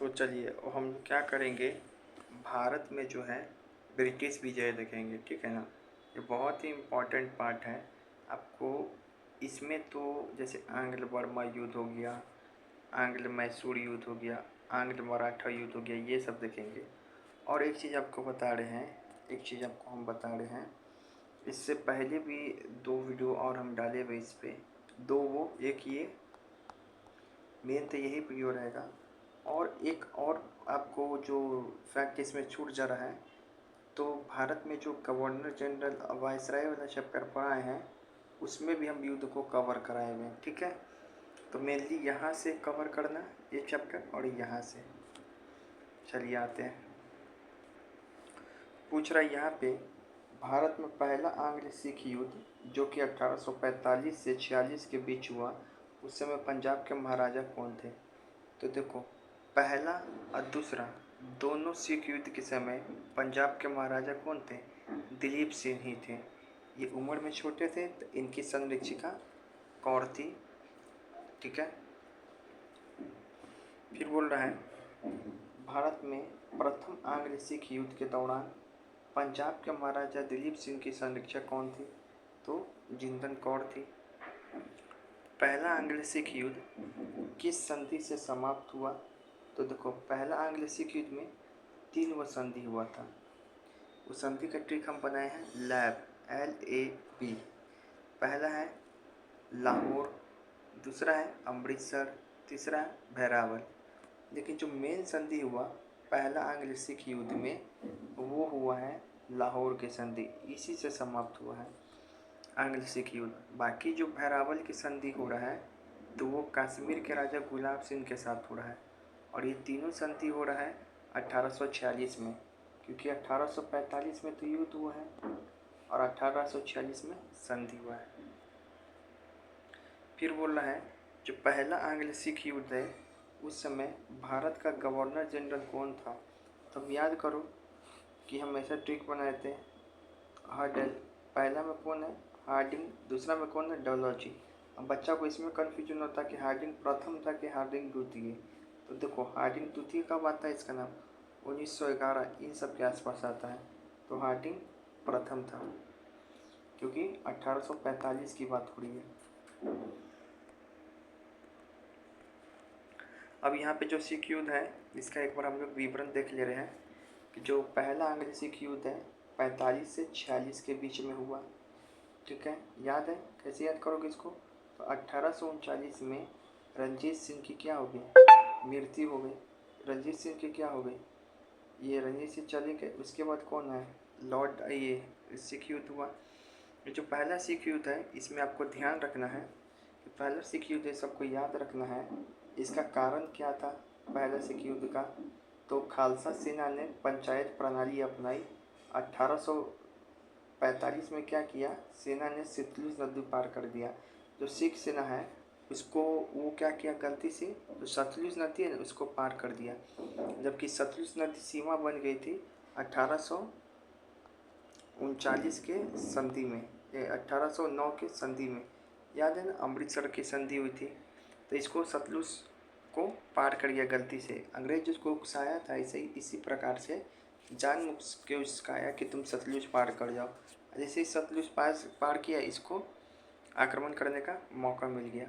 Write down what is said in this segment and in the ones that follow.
तो चलिए अब हम क्या करेंगे, भारत में जो है ब्रिटिश विजय देखेंगे, ठीक है ना। ये बहुत ही इम्पोर्टेंट पार्ट है आपको। इसमें तो जैसे आंग्ल बर्मा युद्ध हो गया, आंग्ल मैसूर युद्ध हो गया, आंग्ल मराठा युद्ध हो गया, ये सब देखेंगे। और एक चीज़ आपको बता रहे हैं, एक चीज़ आपको हम बता रहे हैं, इससे पहले भी 2 वीडियो और हम डाले हुए इस पे, 2 वो, एक ये मेन तो यही वीडियो रहेगा। और एक और आपको जो फैक्ट इसमें छूट जा रहा है, तो भारत में जो गवर्नर जनरल वायसराय वाला चैप्टर पढ़ाए हैं, उसमें भी हम युद्ध को कवर कराए हुए हैं, ठीक है। तो मेनली यहाँ से कवर करना ये चैप्टर, और यहाँ से। चलिए आते हैं। पूछ रहा है यहाँ पे, भारत में पहला आंग्ल सिख युद्ध जो कि 1845 से 46 के बीच हुआ, उस समय पंजाब के महाराजा कौन थे। तो देखो, पहला और दूसरा दोनों सिख युद्ध के समय पंजाब के महाराजा कौन थे, दिलीप सिंह ही थे। ये उम्र में छोटे थे, तो इनकी संरक्षिका कौर थी, ठीक है। फिर बोल रहा है, भारत में प्रथम आंग्ल सिख युद्ध के दौरान पंजाब के महाराजा दिलीप सिंह की संरक्षक कौन थी, तो जिंदन कौर थी। पहला आंग्ल सिख युद्ध किस संधि से समाप्त हुआ, तो देखो, पहला आंग्ल सिख युद्ध में 3 वो संधि हुआ था। उस संधि का ट्रिक हम बनाए हैं, लैब, LAB। पहला है लाहौर, दूसरा है अमृतसर, तीसरा है भैरावल। लेकिन जो मेन संधि हुआ पहला आंग्ल सिख युद्ध में, वो हुआ है लाहौर की संधि, इसी से समाप्त हुआ है आंग्ल सिख युद्ध। बाकी जो भैरावल की संधि हो रहा है, तो वो कश्मीर के राजा गुलाब सिंह के साथ हो रहा है। और ये तीनों संधि हो रहा है 1846 में, क्योंकि 1845 में तो युद्ध हुआ है और 1846 में संधि हुआ है। फिर बोल रहा है, जो पहला आंग्ल सिख युद्ध है, उस समय भारत का गवर्नर जनरल कौन था। तो अब याद करो कि हम ऐसा ट्रिक बनाए थे, हार्डल, पहला में कौन है, हार्डिंग, दूसरा में कौन है, डलहौजी। अब बच्चा को इसमें कन्फ्यूजन होता है कि हार्डिंग प्रथम था कि हार्डिंग द्वितीय। तो देखो, हार्डिंग द्वितीय कब आता है, इसका नाम 1911 इन सब के आसपास आता है। तो हार्डिंग प्रथम था, क्योंकि 1845 की बात हो रही है। अब यहाँ पे जो सिख युद्ध है, इसका एक बार हम लोग विवरण देख ले रहे हैं कि जो पहला आंग्ल सिख युद्ध है 45 से 46 के बीच में हुआ, ठीक है। याद है, कैसे याद करोगे इसको, तो 1839 में रंजीत सिंह की क्या हो गई, मृत्यु हो गई। रंजीत सिंह की क्या हो गई, ये रंजीत सिंह चले गए। उसके बाद कौन है, लॉर्ड, ये सिख युद्ध हुआ। ये जो पहला सिख युद्ध है, इसमें आपको ध्यान रखना है कि पहला सिख युद्ध है, सबको याद रखना है। इसका कारण क्या था पहला सिख युद्ध का, तो खालसा सेना ने पंचायत प्रणाली अपनाई। 1845 में क्या किया, सेना ने सतलुज नदी पार कर दिया। जो सिख सेना है उसको वो क्या किया गलती से, जो सतलुज नदी है ना उसको पार कर दिया, जबकि सतलुज नदी सीमा बन गई थी 1839 के संधि में, 1809 के संधि में। याद है ना, अमृतसर की संधि हुई थी, तो इसको सतलुज को पार कर गया गलती से। अंग्रेज उसको उकसाया था, ऐसे ही इसी प्रकार से जान के उकसाया कि तुम सतलुज पार कर जाओ। जैसे ही सतलुज पार किया, इसको आक्रमण करने का मौका मिल गया।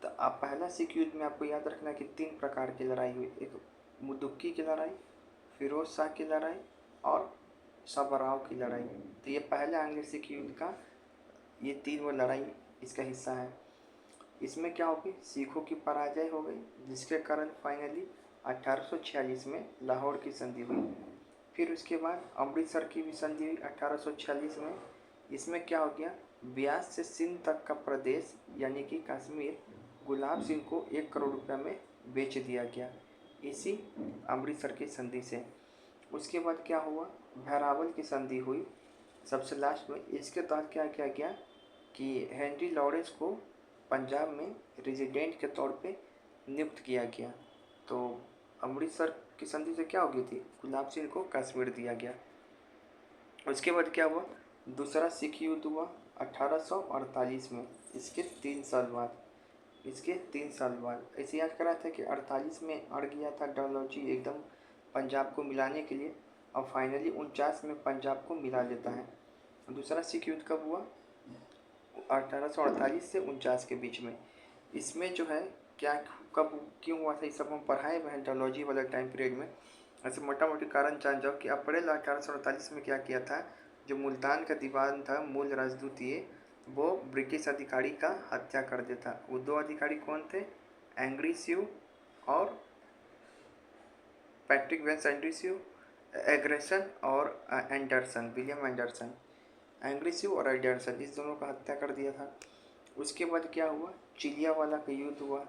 तो आप पहला सिख युद्ध में आपको याद रखना कि 3 प्रकार की लड़ाई हुई, एक मुद्दुक्की की लड़ाई, फिरोज शाह की लड़ाई और सबराव की लड़ाई। तो ये पहले आंग्ल सिख युद्ध का ये 3 वो लड़ाई इसका हिस्सा है। इसमें क्या होगी, सिखों की पराजय हो गई, जिसके कारण फाइनली 1846 में लाहौर की संधि हुई। फिर उसके बाद अमृतसर की भी संधि हुई 1846 में। इसमें क्या हो गया, ब्यास से सिंध तक का प्रदेश यानी कि कश्मीर गुलाब सिंह को 1 करोड़ रुपये में बेच दिया गया, इसी अमृतसर की संधि से। उसके बाद क्या हुआ, भैरावल की संधि हुई सबसे लास्ट में। इसके तहत क्या किया गया कि हेनरी लॉरेंस को पंजाब में रेजिडेंट के तौर पे नियुक्त किया गया। तो अमृतसर की संधि से क्या हो गई थी, गुलाब सिंह को कश्मीर दिया गया। उसके बाद क्या हुआ, दूसरा सिख युद्ध हुआ 1848 में, इसके 3 साल बाद। इसके 3 साल बाद। ऐसे याद करा था कि 48 में अड़ गया था डलहौजी एकदम पंजाब को मिलाने के लिए, और फाइनली 49 में पंजाब को मिला लेता है। दूसरा सिख युद्ध कब हुआ? 1848 से 49 के बीच में। इसमें जो है क्या, कब, क्यों हुआ था, ये सब हम पढ़ाए हुए हैं डलहौजी वाला टाइम पीरियड में। ऐसे मोटा मोटी कारण जान जाओ कि अप्रैल 1848 में क्या किया था, जो मुल्तान का दीवान था मूल राजदूत ये, वो ब्रिटिश अधिकारी का हत्या कर देता। वो 2 अधिकारी कौन थे? एंग्रीस्यू और पैट्रिक वेंस एंड्रीस्यू, एग्रेसन और एंडरसन, विलियम एंडरसन। एंग्रीस्यू और एंडरसन, इस दोनों का हत्या कर दिया था। उसके बाद क्या हुआ? चिलियावाला का युद्ध हुआ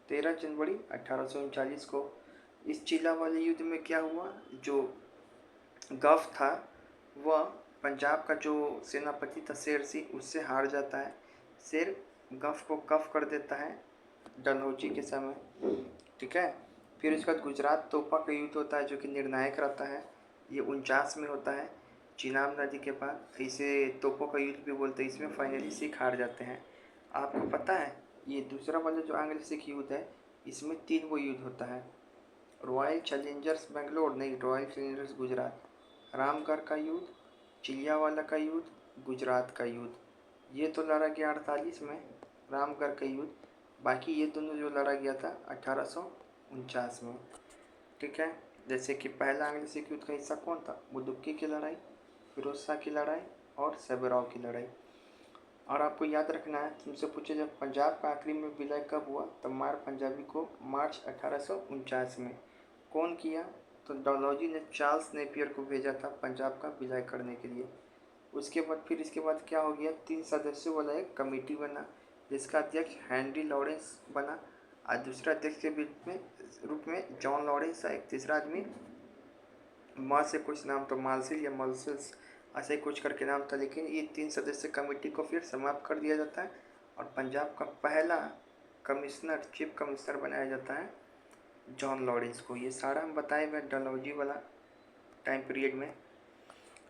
13 जनवरी 1839 को। इस चिल्ला वाले युद्ध में क्या हुआ, जो गफ था वह पंजाब का जो सेनापति था शेर सिंह, उससे हार जाता है। शेर गफ को कफ कर देता है डलहौजी के समय, ठीक है। फिर उसके बाद गुजरात तोपा का युद्ध होता है जो कि निर्णायक रहता है। ये 49 में होता है चिनाब नदी के पास। इसे तोपों का युद्ध भी बोलते हैं। इसमें फाइनली सिख हार जाते हैं। आपको पता है ये दूसरा वाला जो आंग्ल सिख युद्ध है, इसमें 3 वो युद्ध होता है। रॉयल चैलेंजर्स बेंगलोर नहीं, रॉयल चैलेंजर्स गुजरात, रामगढ़ का युद्ध, चिलियावाला का युद्ध, गुजरात का युद्ध। ये तो लड़ा गया 48 में, रामगढ़ का युद्ध। बाकी ये दोनों जो लड़ा गया था 1849 में, ठीक है। जैसे कि पहला आंग्ल सिख युद्ध का हिस्सा कौन था? बुदुक्की की लड़ाई, फिरोज शाह की लड़ाई और सैबराव की लड़ाई। और आपको याद रखना है, तुमसे पूछे जब पंजाब का आखिरी में विलय कब हुआ, तब मार पंजाबी को मार्च 1849 में। कौन किया? तो डलहौजी ने चार्ल्स नेपियर को भेजा था पंजाब का विलय करने के लिए। उसके बाद फिर इसके बाद क्या हो गया, 3 सदस्यों वाला एक कमेटी बना जिसका अध्यक्ष हेनरी लॉरेंस बना, और दूसरा अध्यक्ष के रूप में जॉन लॉरेंस था। एक तीसरा आदमी माँ से कुछ नाम, तो मालसिल या मल्सिल्स ऐसे ही कुछ करके नाम था। लेकिन ये 3 सदस्य कमेटी को फिर समाप्त कर दिया जाता है और पंजाब का पहला कमिश्नर, चीफ कमिश्नर बनाया जाता है जॉन लॉरेंस को। ये सारा हम बताए हुए डलहौजी वाला टाइम पीरियड में।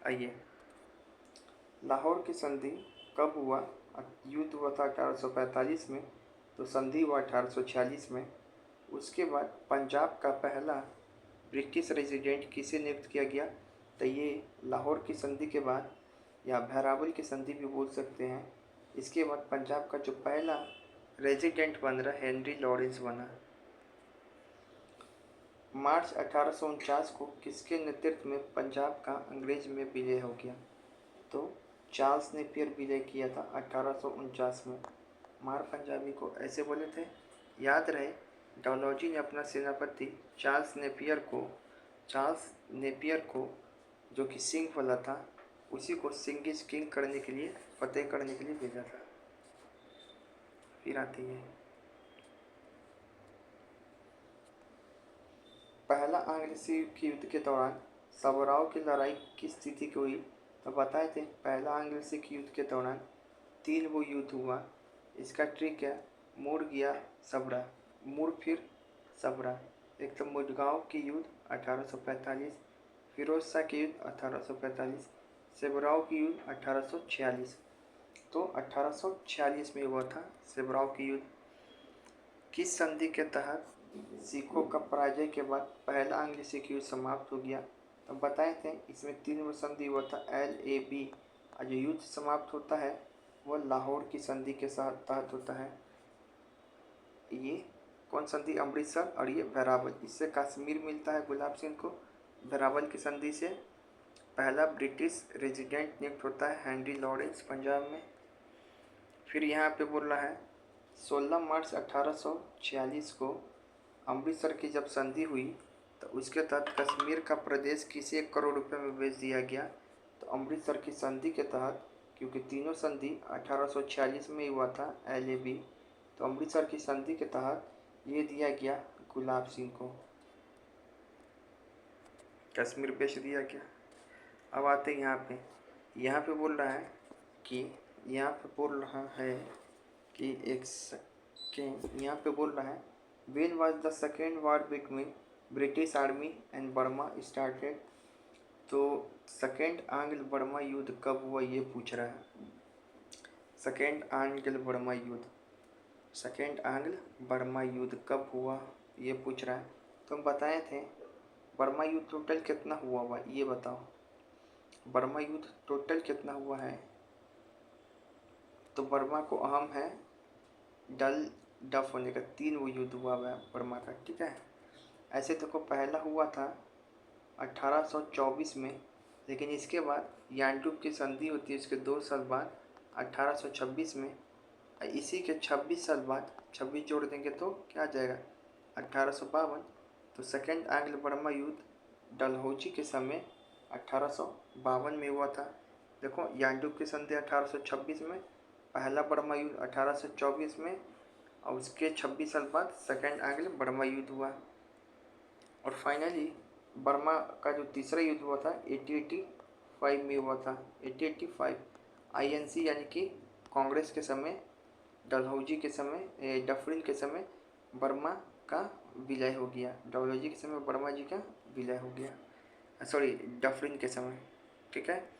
आइए, लाहौर की संधि कब हुआ? युद्ध हुआ था 1845 में, तो संधि हुआ 1846 में। उसके बाद पंजाब का पहला ब्रिटिश रेजिडेंट किसे नियुक्त किया गया? तो ये लाहौर की संधि के बाद, या भैरावल की संधि भी बोल सकते हैं, इसके बाद पंजाब का जो पहला रेजिडेंट बन रहा हेनरी लॉरेंस बना। मार्च 1849 को किसके नेतृत्व में पंजाब का अंग्रेज में विलय हो गया? तो चार्ल्स नेपियर विलय किया था 1849 में। मार पंजाबी को ऐसे बोले थे, याद रहे। डलहौजी ने अपना सेनापति चार्ल्स नेपियर को जो कि सिंह वाला था, उसी को सिंगिश किंग करने के लिए, फतेह करने के लिए भेजा था। फिर आती है पहला आंग्ल सिख युद्ध के दौरान सबराव की लड़ाई किस तिथि की हुई? तो बताए थे पहला आंग्ल सिख युद्ध के दौरान 3 वो युद्ध हुआ। इसका ट्रिक है, मुड़ गया सबरा, मुड़ फिर सबरा। एक तो मुड़गांव की युद्ध 1845, फिरोज शाह की युद्ध 1845, सेबराव की युद्ध 1846। तो 1846 में हुआ था सेबराव की युद्ध। किस संधि के तहत सिखों का पराजय के बाद पहला आंग्ल सिख युद्ध समाप्त हो गया? तो बताए थे इसमें 3 संधि हुआ था, LAB। और जो युद्ध समाप्त होता है वह लाहौर की संधि के तहत होता है। ये कौन संधि? अमृतसर और ये भैरावल। इससे कश्मीर मिलता है गुलाब सिंह को। भैरावल की संधि से पहला ब्रिटिश रेजिडेंट नियुक्त होता है हेनरी लॉरेंस पंजाब में। फिर यहाँ पे बोल रहा है 16 मार्च 1846 को अमृतसर की जब संधि हुई तो उसके तहत कश्मीर का प्रदेश किसी 1 करोड़ रुपए में बेच दिया गया। तो अमृतसर की संधि के तहत, क्योंकि तीनों संधि 1846 में ही हुआ था, LAB, तो अमृतसर की संधि के तहत ये दिया गया गुलाब सिंह को, कश्मीर बेच दिया गया। अब आते हैं यहाँ पे बोल रहा है कि एक सेकेंड, यहाँ पे बोल रहा है when was the second war between British Army and Burma started? तो सेकेंड आंग्ल बर्मा युद्ध कब हुआ ये पूछ रहा है। सेकेंड आंग्ल बर्मा युद्ध सेकेंड एंग्लो बर्मा युद्ध कब हुआ ये पूछ रहा है। तो हम बताए थे बर्मा युद्ध टोटल कितना हुआ ये बताओ। बर्मा युद्ध टोटल कितना हुआ है। तो बर्मा को अहम है डल डफ होने का 3 वो युद्ध हुआ है बर्मा का, ठीक है। ऐसे देखो पहला हुआ था 1824 में, लेकिन इसके बाद यांडूब की संधि होती है उसके 2 साल बाद 1826 में। इसी के 26 साल बाद 26 जोड़ देंगे तो क्या आ जाएगा 1852। तो सेकेंड एंग्लो बर्मा युद्ध डलहौजी के समय 1852 में हुआ था। देखो यांडूब की संधि 1826 में, पहला बर्मा युद्ध 1824 में और उसके 26 साल बाद सेकेंड एंग्लो बर्मा युद्ध हुआ। और फाइनली बर्मा का जो तीसरा युद्ध हुआ था 1885 में हुआ था। 1885 आईएनसी यानी कि कांग्रेस के समय डलहौजी के समय डफरिन के समय बर्मा का विलय हो गया। डलहौजी के समय बर्मा जी का विलय हो गया, सॉरी डफरिन के समय, ठीक है।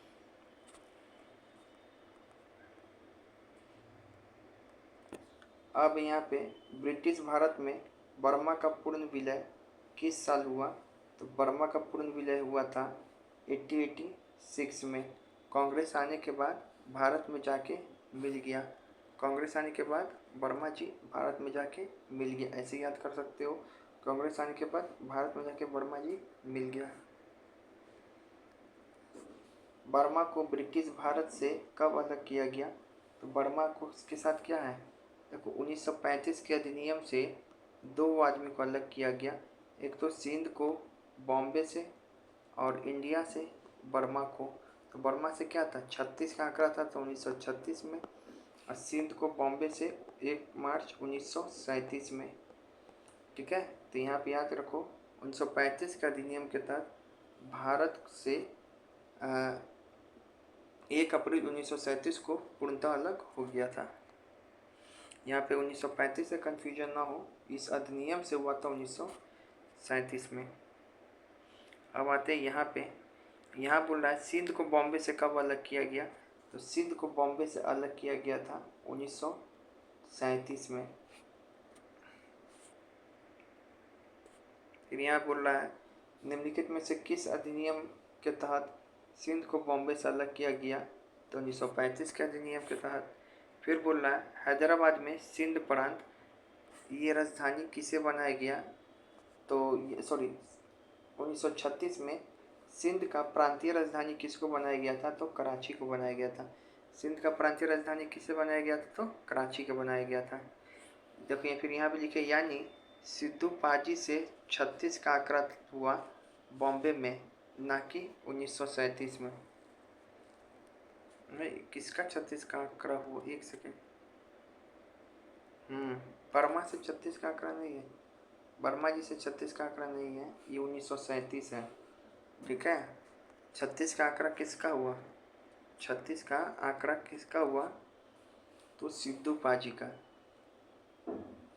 अब यहाँ पे ब्रिटिश भारत में बर्मा का पूर्ण विलय किस साल हुआ। तो बर्मा का पूर्ण विलय हुआ था 1886 में। कांग्रेस आने के बाद भारत में जाके मिल गया। कांग्रेस आने के बाद बर्मा जी भारत में जाके मिल गया, ऐसे याद कर सकते हो। कांग्रेस आने के बाद भारत में जाके बर्मा जी मिल गया। बर्मा को ब्रिटिश भारत से कब अलग किया गया। तो बर्मा को उसके साथ क्या है, देखो 1935 के अधिनियम से 2 आदमी को अलग किया गया। एक तो सिंध को बॉम्बे से और इंडिया से बर्मा को। तो बर्मा से क्या था 36 का आंकड़ा था तो 1936 में, और सिंध को बॉम्बे से 1 मार्च 1937 में, ठीक है। तो यहाँ पे याद रखो 1935 के अधिनियम के तहत भारत से 1 अप्रैल 1937 को पूर्णतः अलग हो गया था। यहाँ पे 1935 से कन्फ्यूजन ना हो, इस अधिनियम से हुआ था 1937 में। अब आते हैं यहाँ पे, यहाँ बोल रहा है सिंध को बॉम्बे से कब अलग किया गया। तो सिंध को बॉम्बे से अलग किया गया था 1937 में। फिर यहाँ बोल रहा है निम्नलिखित में से किस अधिनियम के तहत सिंध को बॉम्बे से अलग किया गया। तो 1935 के अधिनियम के तहत। फिर बोल रहा है हैदराबाद में सिंध प्रांत ये राजधानी किसे बनाया गया। तो सॉरी 1936 में सिंध का प्रांतीय राजधानी किसको बनाया गया था। तो कराची को बनाया गया था। सिंध का प्रांतीय राजधानी किसे बनाया गया था। तो कराची को बनाया गया था। देखिए फिर यहाँ पे लिखे यानी सिद्धू पाजी से 36 का आंकड़ा हुआ बॉम्बे में, ना कि 1937 में। नहीं किसका 36 का आंकड़ा हुआ, एक सेकेंड। बर्मा से 36 का आंकड़ा नहीं है, बर्मा जी से 36 का आंकड़ा नहीं है, ये 1937 है, ठीक है। 36 का आंकड़ा किसका हुआ, 36 का आंकड़ा किसका हुआ। तो सिद्धू पाजी का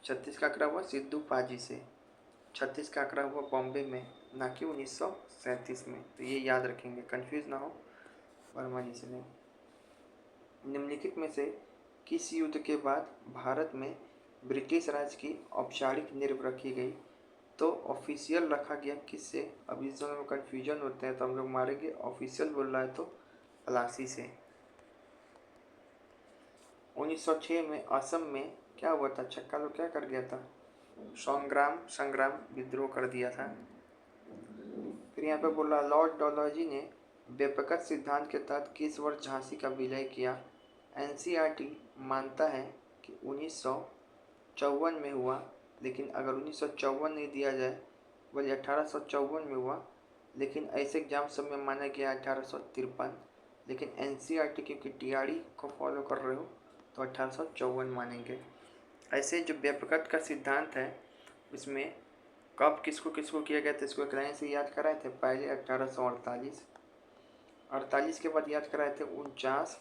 36 का आंकड़ा हुआ सिद्धू पाजी से। 36 का आंकड़ा हुआ बॉम्बे में, ना कि 1937 में। तो ये याद रखेंगे, कंफ्यूज ना हो वर्मा जी से नहीं। निम्नलिखित में से किस युद्ध के बाद भारत में ब्रिटिश राज की औपचारिक नींव रखी गई। तो ऑफिशियल रखा गया किससे। अब इस दोनों में कन्फ्यूजन होते हैं तो हम लोग मारेंगे ऑफिशियल बोल रहा है तो प्लासी से। 1906 में असम में क्या हुआ था, छक्का लोग क्या कर गया था, संग्राम विद्रोह कर दिया था। फिर यहाँ पे बोला लॉर्ड डलहौजी ने बेपकड़ सिद्धांत के तहत किस वर्ष झांसी का विलय किया। एनसीईआरटी मानता है कि 1954 में हुआ, लेकिन अगर 1954 नहीं दिया जाए बोले 1854 में हुआ, लेकिन ऐसे एग्जाम सब में माना गया 1853। लेकिन एनसीईआरटी क्योंकि टीआरई को फॉलो कर रहे हो तो 1854 मानेंगे। ऐसे जो बेपकड़ का सिद्धांत है उसमें कब किसको किसको किया गया था, इसको एक लाइन से याद कराए थे। पहले 1848 के बाद याद कराए थे 49,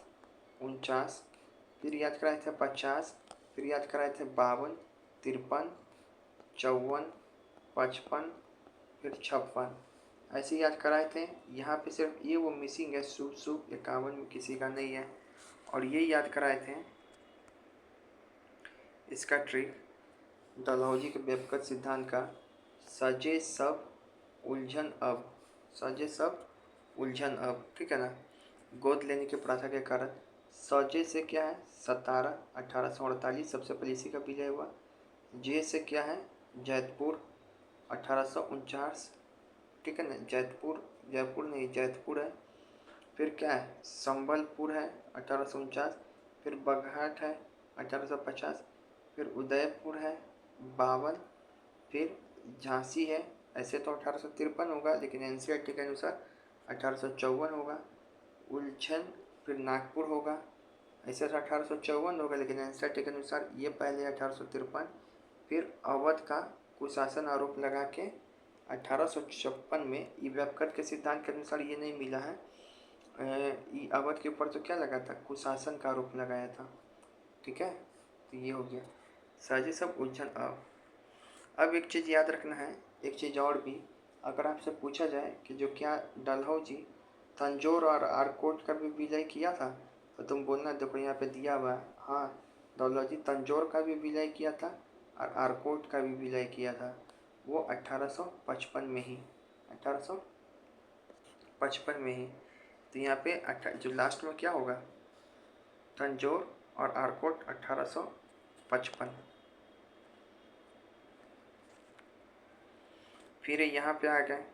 फिर याद कराए थे 50, फिर याद कराए थे 52, 53, 54, 55, फिर 56, ऐसे याद कराए थे। यहाँ पे सिर्फ ये वो मिसिंग है, शुभ 51 में किसी का नहीं है। और ये याद कराए थे इसका ट्रिक डलहौजी के व्यपगत सिद्धांत का सजे सब उलझन अब, सजे सब उलझन अब, ठीक है ना। गोद लेने की प्रथा के कारण सजे से क्या है 17 1848 सबसे पहले इसी का विजय हुआ। जे से क्या है जैतपुर 1849, ठीक है ना। जैतपुर, जयपुर नहीं जैतपुर है। फिर क्या है संबलपुर है 1849, फिर बघाट है 1850, फिर उदयपुर है 52, फिर झांसी है। ऐसे तो 1853 होगा लेकिन एनसीईआरटी के अनुसार 1854 होगा। उलझन फिर नागपुर होगा, ऐसे तो 1854 होगा लेकिन एनसीईआरटी के अनुसार ये पहले 1853। फिर अवध का कुशासन आरोप लगा के 1856 में व्यपकट के सिद्धांत के अनुसार ये नहीं मिला है। अवध के ऊपर तो क्या लगा था कुशासन का आरोप लगाया था, ठीक है। तो ये हो गया साझे सब उलझन अब एक चीज़ याद रखना है, एक चीज़ और भी। अगर आपसे पूछा जाए कि जो क्या डलहौजी तंजौर और आरकोट का भी विलय किया था तो तुम बोलना देखो यहाँ पे दिया हुआ है। हाँ, डलहौजी तंजौर का भी विलय किया था और आरकोट का भी विलय किया था, वो 1855 में ही, 1855 में ही। तो यहाँ पे जो लास्ट में क्या होगा तंजौर और आरकोट 1855। फिर यहाँ पे आ गए,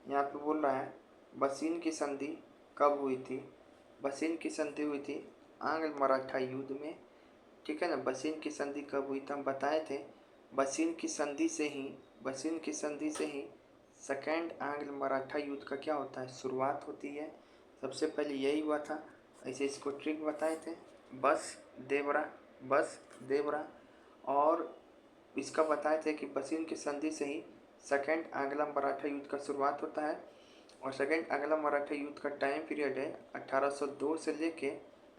यहाँ पे बोल रहा है बसीन की संधि कब हुई थी। बसीन की संधि हुई थी आंग्ल मराठा युद्ध में, ठीक है ना। बसीन की संधि कब हुई था हम बताए थे। बसीन की संधि से ही सेकेंड आंग्ल मराठा युद्ध का क्या होता है शुरुआत होती है। सबसे पहले यही हुआ था, ऐसे इसको ट्रिक बताए थे बस देवरा। और इसका बताए थे कि बसीन की संधि से ही सेकेंड आंग्ल मराठा युद्ध का शुरुआत होता है। और सेकेंड आंग्ल मराठा युद्ध का टाइम पीरियड है 1802 से लेके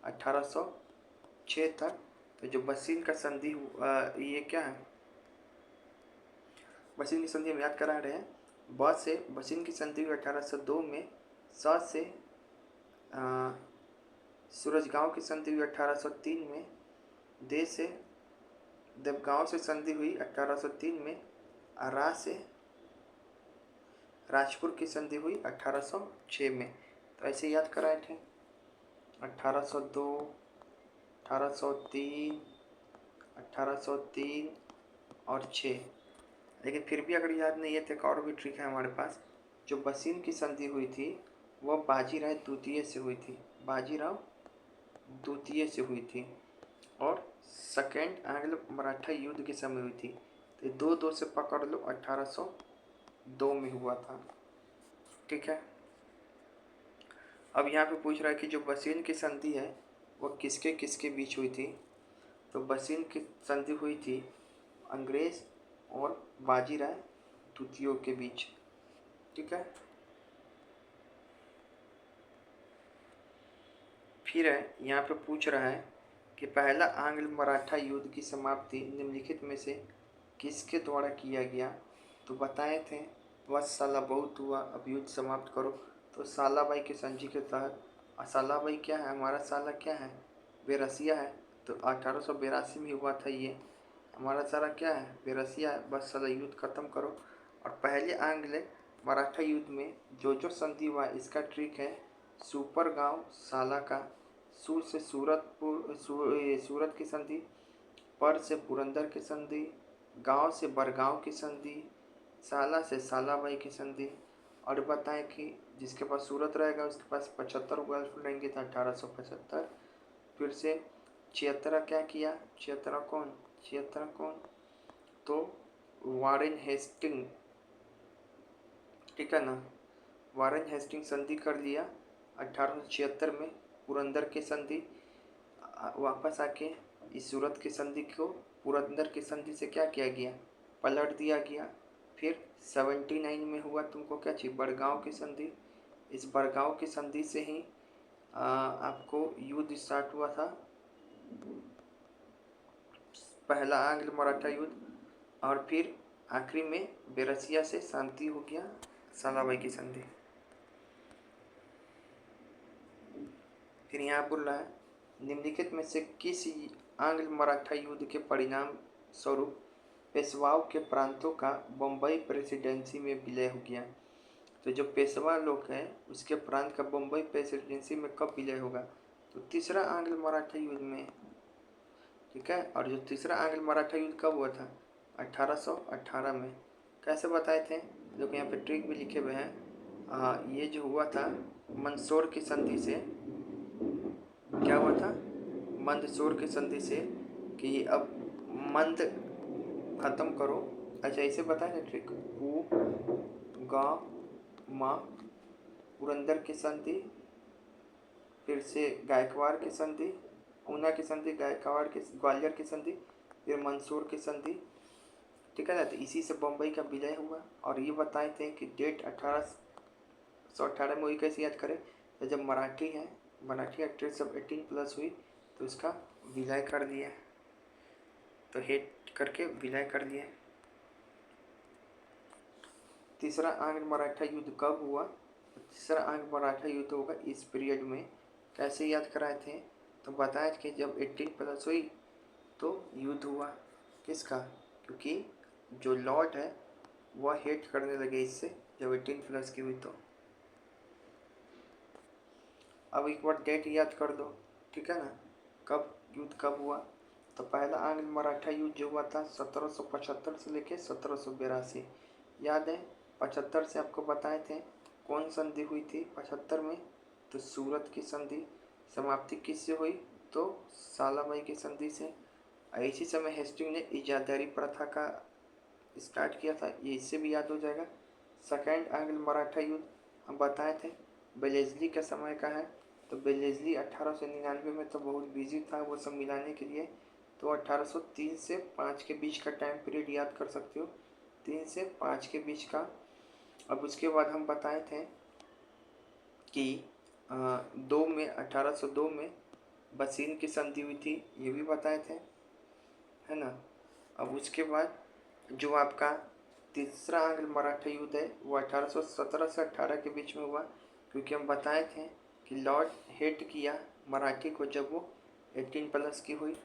1806 तक। तो जो बसीन का संधि ये क्या है बसीन की संधि हम याद करा रहे हैं। ब से बसीन की संधि हुई 1802 में, स से सूरजगांव की संधि हुई 1803 में, दे से देवगांव से संधि हुई 1803 में, रा से राजपुर की संधि हुई 1806 में। तो ऐसे याद कराए थे 1802, 1803, 1803 और 6। लेकिन फिर भी अगर याद नहीं है तो एक और भी ट्रिक है हमारे पास। जो बसीन की संधि हुई थी वह बाजीराव द्वितीय से हुई थी, बाजीराव द्वितीय से हुई थी और सेकेंड आंग्ल मराठा युद्ध के समय हुई थी। तो 2-2 से पकड़ लो 1802 में हुआ था, ठीक है। अब यहाँ पे पूछ रहा है कि जो बसीन की संधि है वो किसके किसके बीच हुई थी। तो बसीन की संधि हुई थी अंग्रेज और बाजीराव द्वितीय के बीच, ठीक है। फिर है यहाँ पे पूछ रहा है कि पहला आंग्ल मराठा युद्ध की समाप्ति निम्नलिखित में से किसके द्वारा किया गया। तो बताए थे बस साला बहुत हुआ अब युद्ध समाप्त करो। तो सालाबाई के संधि के तहत, सालाबाई क्या है हमारा साला क्या है बेरसिया है। तो 1882 में हुआ था ये, हमारा सारा क्या है बेरसिया है, बस साला युद्ध खत्म करो। और पहले आंग्ल मराठा युद्ध में जो संधि हुआ इसका ट्रिक है सुपर गांव साला का, सू से सूरत की संधि, पर से पुरंदर की संधि, गांव से बरगांव की संधि, साला से सालाबाई की संधि। और बताएं कि जिसके पास सूरत रहेगा उसके पास 75 गर्लफ्रेंड रहेंगे था 1875। फिर से 76 क्या किया, 76 कौन तो वारेन हेस्टिंग, ठीक है ना। वारेन हेस्टिंग संधि कर लिया 1876 में, पुरंदर की संधि वापस आके इस सूरत की संधि को पुरंदर की संधि से क्या किया गया पलट दिया गया। फिर 79 में हुआ तुमको क्या चाहिए बड़गांव की संधि, इस बड़गांव की संधि से ही आपको युद्ध स्टार्ट हुआ था पहला आंग्ल मराठा युद्ध। और फिर आखिरी में बेरसिया से शांति हो गया सालाबाई की संधि। फिर यहाँ बोल रहा है निम्नलिखित में से किस आंग्ल मराठा युद्ध के परिणाम स्वरूप पेशवाओं के प्रांतों का बम्बई प्रेसिडेंसी में विलय हो गया? तो जो पेशवा लोग हैं उसके प्रांत का बम्बई प्रेसिडेंसी में कब विलय होगा? तो तीसरा आंग्ल मराठा युद्ध में। ठीक है, और जो तीसरा आंग्ल मराठा युद्ध कब हुआ था? 1818 में। कैसे बताए थे? देखो यहाँ पे ट्रिक भी लिखे हुए हैं। ये जो हुआ था मंदसौर की संधि से। क्या हुआ था? मंदसौर की संधि से कि अब मंद खत्म करो। अच्छा इसे बताए ना ट्रिक। गा मा पुरंदर की संधि, फिर से गायकवाड़ की संधि, ऊना की संधि, गायकवाड़ की, ग्वालियर की संधि, फिर मंदसौर की संधि। ठीक है ना, तो इसी से बम्बई का विलय हुआ। और ये बताए थे कि डेट 1818 में हुई। कैसे याद करें? तो जब मराठी एक्ट्रेस जब 18+ हुई तो उसका विलय कर दिया, तो हेट करके विलय कर दिया। तीसरा आंग्ल मराठा युद्ध कब हुआ? तीसरा आंग्ल मराठा युद्ध होगा इस पीरियड में। कैसे याद कराए थे? तो बताया कि जब 18+ हुई तो युद्ध हुआ। किसका? क्योंकि जो लॉर्ड है वह हेट करने लगे इससे जब 18+ की हुई तो। अब एक बार डेट याद कर दो। ठीक है ना, कब युद्ध कब हुआ? तो पहला आंग्ल मराठा युद्ध जो हुआ था 1775 से लेके 1782। याद है? 75 से आपको बताए थे कौन संधि हुई थी 75 में? तो सूरत की संधि। समाप्ति किससे हुई? तो सालाबाई की संधि से। इसी समय हेस्टिंग ने इजादारी प्रथा का स्टार्ट किया था, ये इससे भी याद हो जाएगा। सेकेंड आंग्ल मराठा युद्ध हम बताए थे बेलेजली के समय का है। तो बेलेजली 1899 में तो बहुत बिजी था वो सब मिलाने के लिए। तो 1803 से 5 के बीच का टाइम पीरियड याद कर सकते हो, 3 से 5 के बीच का। अब उसके बाद हम बताए थे कि 1802 में बसीन की संधि हुई थी, ये भी बताए थे, है ना। अब उसके बाद जो आपका तीसरा आंग्ल मराठा युद्ध है वो 1817 से 18 के बीच में हुआ, क्योंकि हम बताए थे कि लॉर्ड हेट किया मराठी को जब वो 18+ की हुई।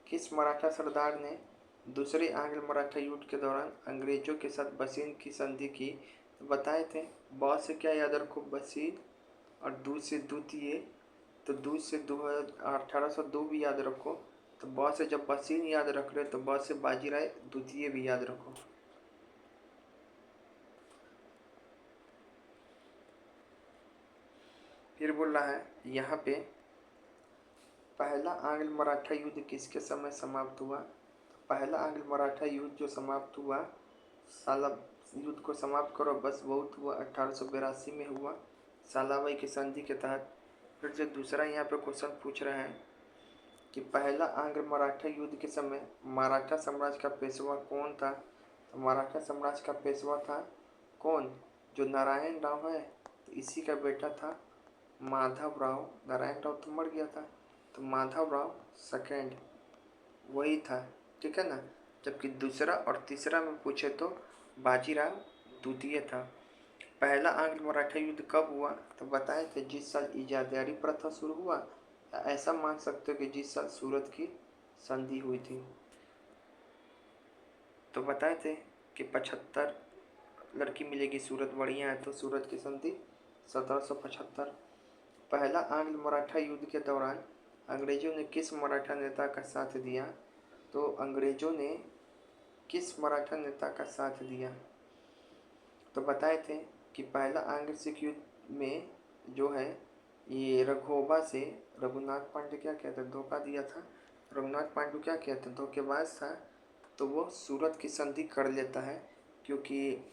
किस मराठा सरदार ने दूसरे आंग्ल मराठा युद्ध के दौरान अंग्रेजों के साथ बसीन की संधि की? तो बताए थे। बहुत से क्या याद रखो? बसीन और दूध से द्वितीय। तो दूध से 1802 भी याद रखो। तो बहुत से जब बसीन याद रख रहे तो बहुत से बाजीराव द्वितीय भी याद रखो। फिर बोल रहा है यहाँ पे पहला आंग्ल मराठा युद्ध किसके समय समाप्त हुआ? तो पहला आंग्ल मराठा युद्ध जो समाप्त हुआ, साला युद्ध को समाप्त करो बस बहुत हुआ, 1882 में हुआ सालाबाई की संधि के तहत। फिर जो दूसरा यहाँ पे क्वेश्चन पूछ रहे हैं कि पहला आंग्ल मराठा युद्ध के समय मराठा साम्राज्य का पेशवा कौन था? तो मराठा साम्राज्य का पेशवा था कौन? जो नारायण राव है, तो इसी का बेटा था माधव राव। नारायण राव तो मर गया था, तो माधव राव सेकेंड वही था। ठीक है ना। जबकि दूसरा और तीसरा में पूछे तो बाजीराव द्वितीय था। पहला आंग्ल मराठा युद्ध कब हुआ? तो बताए थे जिस साल इजादारी प्रथा शुरू हुआ, या ऐसा मान सकते हो कि जिस साल सूरत की संधि हुई थी। तो बताए थे कि 75 लड़की मिलेगी सूरत बढ़िया है, तो सूरत की संधि 1775। पहला आंग्ल मराठा युद्ध के दौरान अंग्रेजों ने किस मराठा नेता का साथ दिया? तो अंग्रेजों ने किस मराठा नेता का साथ दिया? तो बताए थे कि पहला आंग्ल सिख युद्ध में जो है ये रघोबा से रघुनाथ पांडे क्या कहते धोखा दिया था। रघुनाथ पांडे क्या कहते धोखेबाज था, तो वो सूरत की संधि कर लेता है। क्योंकि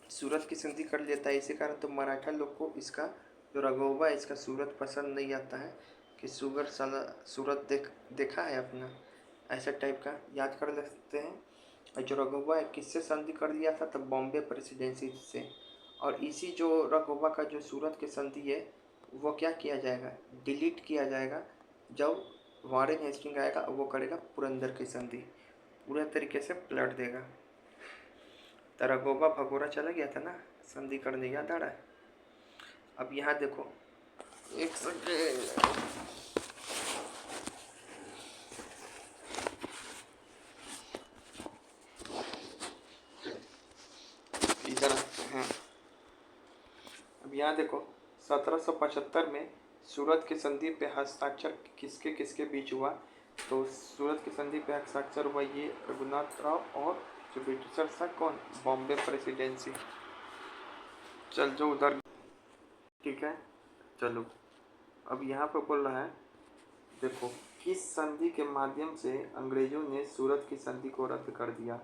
सूरत की संधि कर लेता है इसी कारण तो मराठा लोग को इसका जो रघोबा है इसका सूरत पसंद नहीं आता है कि सुगर साला सूरत देखा है अपना, ऐसा टाइप का याद कर लेते हैं। और जो रघोबा है किससे संधि कर लिया था? तो बॉम्बे प्रेसिडेंसी से। और इसी जो रघोबा का जो सूरत की संधि है वो क्या किया जाएगा? डिलीट किया जाएगा जब वॉरेन हेस्टिंग आएगा, वो करेगा पुरंदर की संधि, पूरे तरीके से पलट देगा। तो रघोबा भगोड़ा चला गया था ना संधि करने, याद आ रहा है? अब यहाँ देखो, एक सेकेंड, इधर हैं। अब यहाँ देखो, 1775 में सूरत की संधि पे हस्ताक्षर किसके किसके बीच हुआ? तो सूरत की संधि पे हस्ताक्षर हुआ ये रघुनाथ राव और जो ब्रिटिशर था कौन? बॉम्बे प्रेसिडेंसी। चल जो उधर, ठीक है। चलो अब यहाँ पे बोल रहा है, देखो किस संधि के माध्यम से अंग्रेजों ने सूरत की संधि को रद्द कर दिया?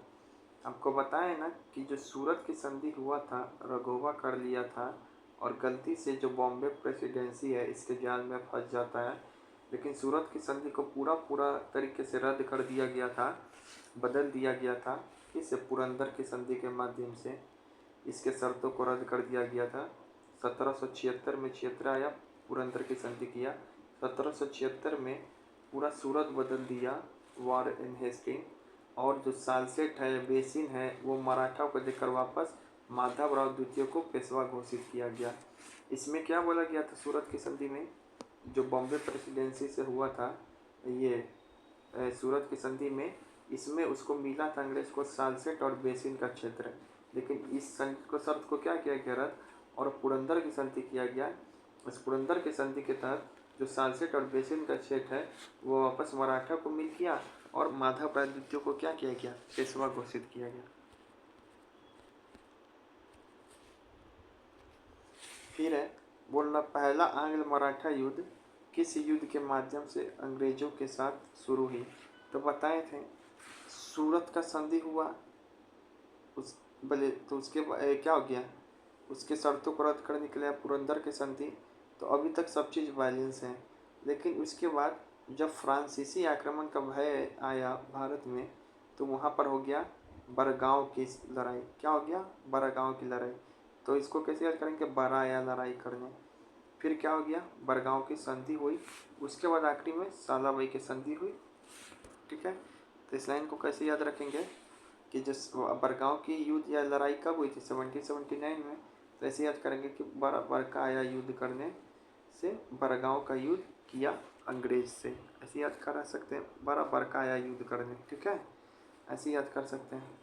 आपको बताया ना कि जो सूरत की संधि हुआ था, रघोवा कर लिया था और गलती से जो बॉम्बे प्रेसिडेंसी है इसके जाल में फंस जाता है। लेकिन सूरत की संधि को पूरा पूरा तरीके से रद्द कर दिया गया था, बदल दिया गया था। किससे? पुरंदर की संधि के माध्यम से इसके शर्तों को रद्द कर दिया गया था। 1776 में क्षेत्र आया, पुरंदर की संधि किया। 1776 में पूरा सूरत बदल दिया, वार इन हेस्टिंग। और जो सालसेट है, बेसिन है, वो मराठाओं को देकर वापस माधवराव द्वितीय को पेशवा घोषित किया गया। इसमें क्या बोला गया था? सूरत की संधि में जो बॉम्बे प्रेसिडेंसी से हुआ था, ये सूरत की संधि में, इसमें उसको मिला था अंग्रेज को सालसेट और बेसिन का क्षेत्र। लेकिन इस संधि को, शर्त को क्या किया गया रद्द, और पुरंदर की संधि किया गया। इस पुरंदर की संधि के तहत जो सालसेट और बेसिन का क्षेत्र है वो वापस मराठा को मिल गया और माधवराव द्वितीय को क्या किया गया? पेशवा घोषित किया गया। फिर है बोलना, पहला आंग्ल मराठा युद्ध किस युद्ध के माध्यम से अंग्रेजों के साथ शुरू हुई? तो बताए थे सूरत का संधि हुआ, उस भले तो उसके क्या हो गया, उसके शर्तों को रद्द करने के लिए पुरंदर की संधि। तो अभी तक सब चीज़ बैलेंस है। लेकिन उसके बाद जब फ्रांसीसी आक्रमण का भय आया भारत में, तो वहाँ पर हो गया बरगांव की लड़ाई। क्या हो गया? बरगांव की लड़ाई। तो इसको कैसे याद करेंगे? बराया लड़ाई करने। फिर क्या हो गया? बरगांव की संधि हुई। उसके बाद आखिरी में सालाबाई की संधि हुई। ठीक है, तो इस लाइन को कैसे याद रखेंगे कि जिस बरगांव की युद्ध या लड़ाई कब हुई थी? 1779 में। तो ऐसे याद करेंगे कि बरका आया युद्ध करने से, बरगांव का युद्ध किया अंग्रेज से। ऐसे याद करा सकते हैं, बरका आया युद्ध करने। ठीक है, ऐसे याद कर सकते हैं।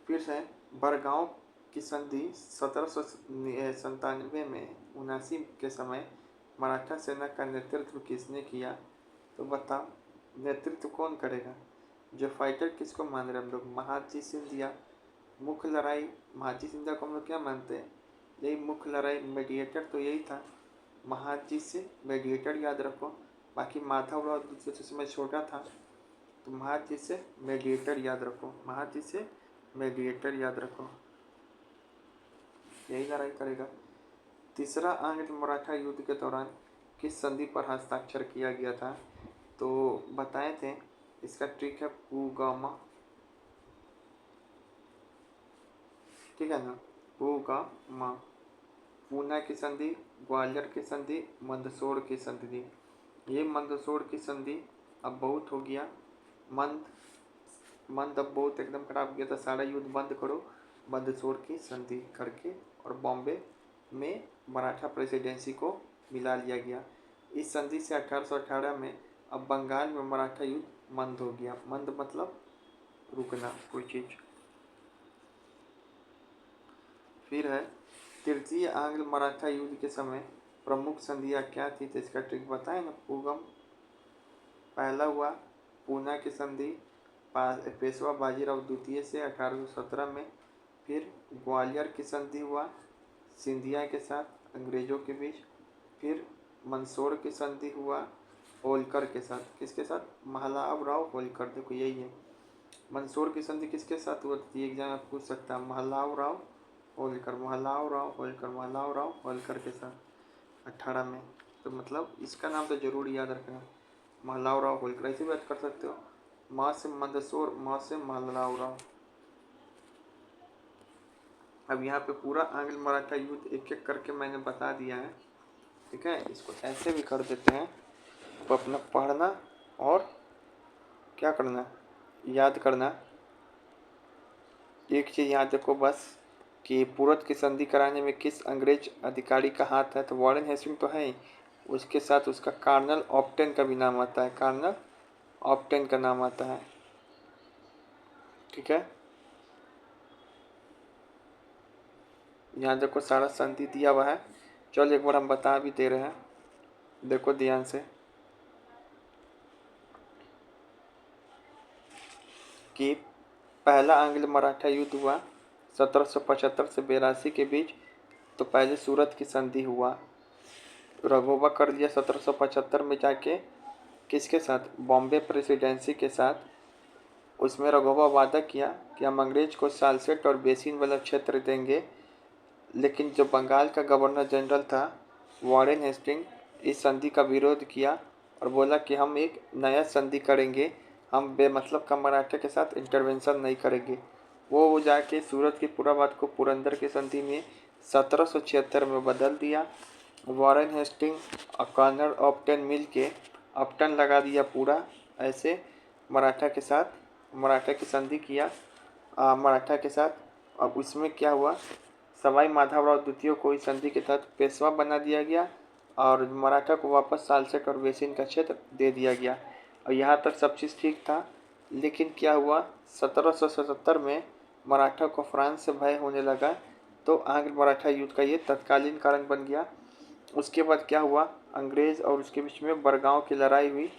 फिर से बरगांव की संधि 1797 में 79 के समय मराठा सेना का नेतृत्व किसने किया? तो बताओ, नेतृत्व कौन करेगा? जो फाइटर किसको मान रहे हम लोग? महादजी सिंधिया। मुख्य लड़ाई, महादजी सिंधिया को हम लोग क्या मानते हैं? यही मुख्य लड़ाई, मेडिएटर तो यही था। महादजी से मेडिएटर याद रखो। बाकी माधवराव दूसरे समय छोटा था, तो महादजी से मेडिएटर याद रखो। महादजी से मेडिएटर याद रखो, यही लड़ाई करेगा। तीसरा आंग्ल मराठा युद्ध के दौरान किस संधि पर हस्ताक्षर किया गया था? तो बताए थे, इसका ट्रिक है पूगामा। ठीक है ना, पूगामा। पूना की संधि, ग्वालियर की संधि, मंदसौर की संधि। ये मंदसौर की संधि अब बहुत हो गया। मंद अब बहुत एकदम खराब गया था, सारा युद्ध बंद करो, मंदसौर की संधि करके, और बॉम्बे में मराठा प्रेसिडेंसी को मिला लिया गया। इस संधि से 1818 में अब बंगाल में मराठा युद्ध मंद हो गया। मंद मतलब रुकना, कोई चीज़। फिर है तृतीय आंग्ल मराठा युद्ध के समय प्रमुख संधियाँ क्या थी? तो इसका ट्रिक बताए ना, पूगम। पहला हुआ पूना की संधि, पेशवा बाजीराव द्वितीय से 1817 में। फिर ग्वालियर की संधि हुआ सिंधिया के साथ अंग्रेजों के बीच। फिर मंदसौर की संधि हुआ होलकर के साथ। किसके साथ? महलाव राव होलकर। देखो यही है, मंदसौर की संधि किसके साथ हुआ? ये एग्जाम पूछ सकता है, महलाव राव होलकर, महलाव राव होलकर, महलाव राव होलकर के साथ 18 में। तो मतलब इसका नाम तो जरूर याद रखना, महलाव राव होलकर। ऐसे बात कर सकते हो, माँ से मंदसौर, माँ से महलाव राव। अब यहाँ पे पूरा आंग्ल मराठा युद्ध एक एक करके मैंने बता दिया है। ठीक है, इसको ऐसे भी कर देते हैं, तो अपना पढ़ना और क्या करना, याद करना। एक चीज़ यहाँ देखो बस, कि पूरत की संधि कराने में किस अंग्रेज अधिकारी का हाथ है, तो वॉरेन हेस्टिंग तो है ही, उसके साथ उसका कर्नल ऑप्टन का भी नाम आता है, कर्नल ऑप्टन का नाम आता है। ठीक है, यहाँ देखो सारा संधि दिया हुआ है। चलो एक बार हम बता भी दे रहे हैं, देखो ध्यान से कि पहला आंग्ल मराठा युद्ध हुआ 1775 से 82 के बीच। तो पहले सूरत की संधि हुआ, रघोबा कर लिया 1775 में जाके, किसके साथ, बॉम्बे प्रेसिडेंसी के साथ। उसमें रघोबा वादा किया कि हम अंग्रेज को सालसेट और बेसिन वाला क्षेत्र देंगे, लेकिन जो बंगाल का गवर्नर जनरल था वॉरेन हेस्टिंग, इस संधि का विरोध किया और बोला कि हम एक नया संधि करेंगे, हम बेमतलब का मराठा के साथ इंटरवेंशन नहीं करेंगे। वो जाके सूरत की पूरा बात को पुरंदर की संधि में 1776 में बदल दिया। वॉरेन हेस्टिंग और कर्नल ऑप्टन मिल के अपटन लगा दिया पूरा, ऐसे मराठा के साथ मराठा की संधि किया मराठा के साथ। अब उसमें क्या हुआ, सवाई माधवराव द्वितीय को इस संधि के तहत पेशवा बना दिया गया और मराठा को वापस सालसेट और बेसिन का क्षेत्र दे दिया गया। और यहाँ तक सब चीज़ ठीक था, लेकिन क्या हुआ 1777 में मराठा को फ्रांस से भय होने लगा, तो आंग्ल मराठा युद्ध का ये तत्कालीन कारण बन गया। उसके बाद क्या हुआ, अंग्रेज़ और उसके बीच में बरगांव की लड़ाई हुई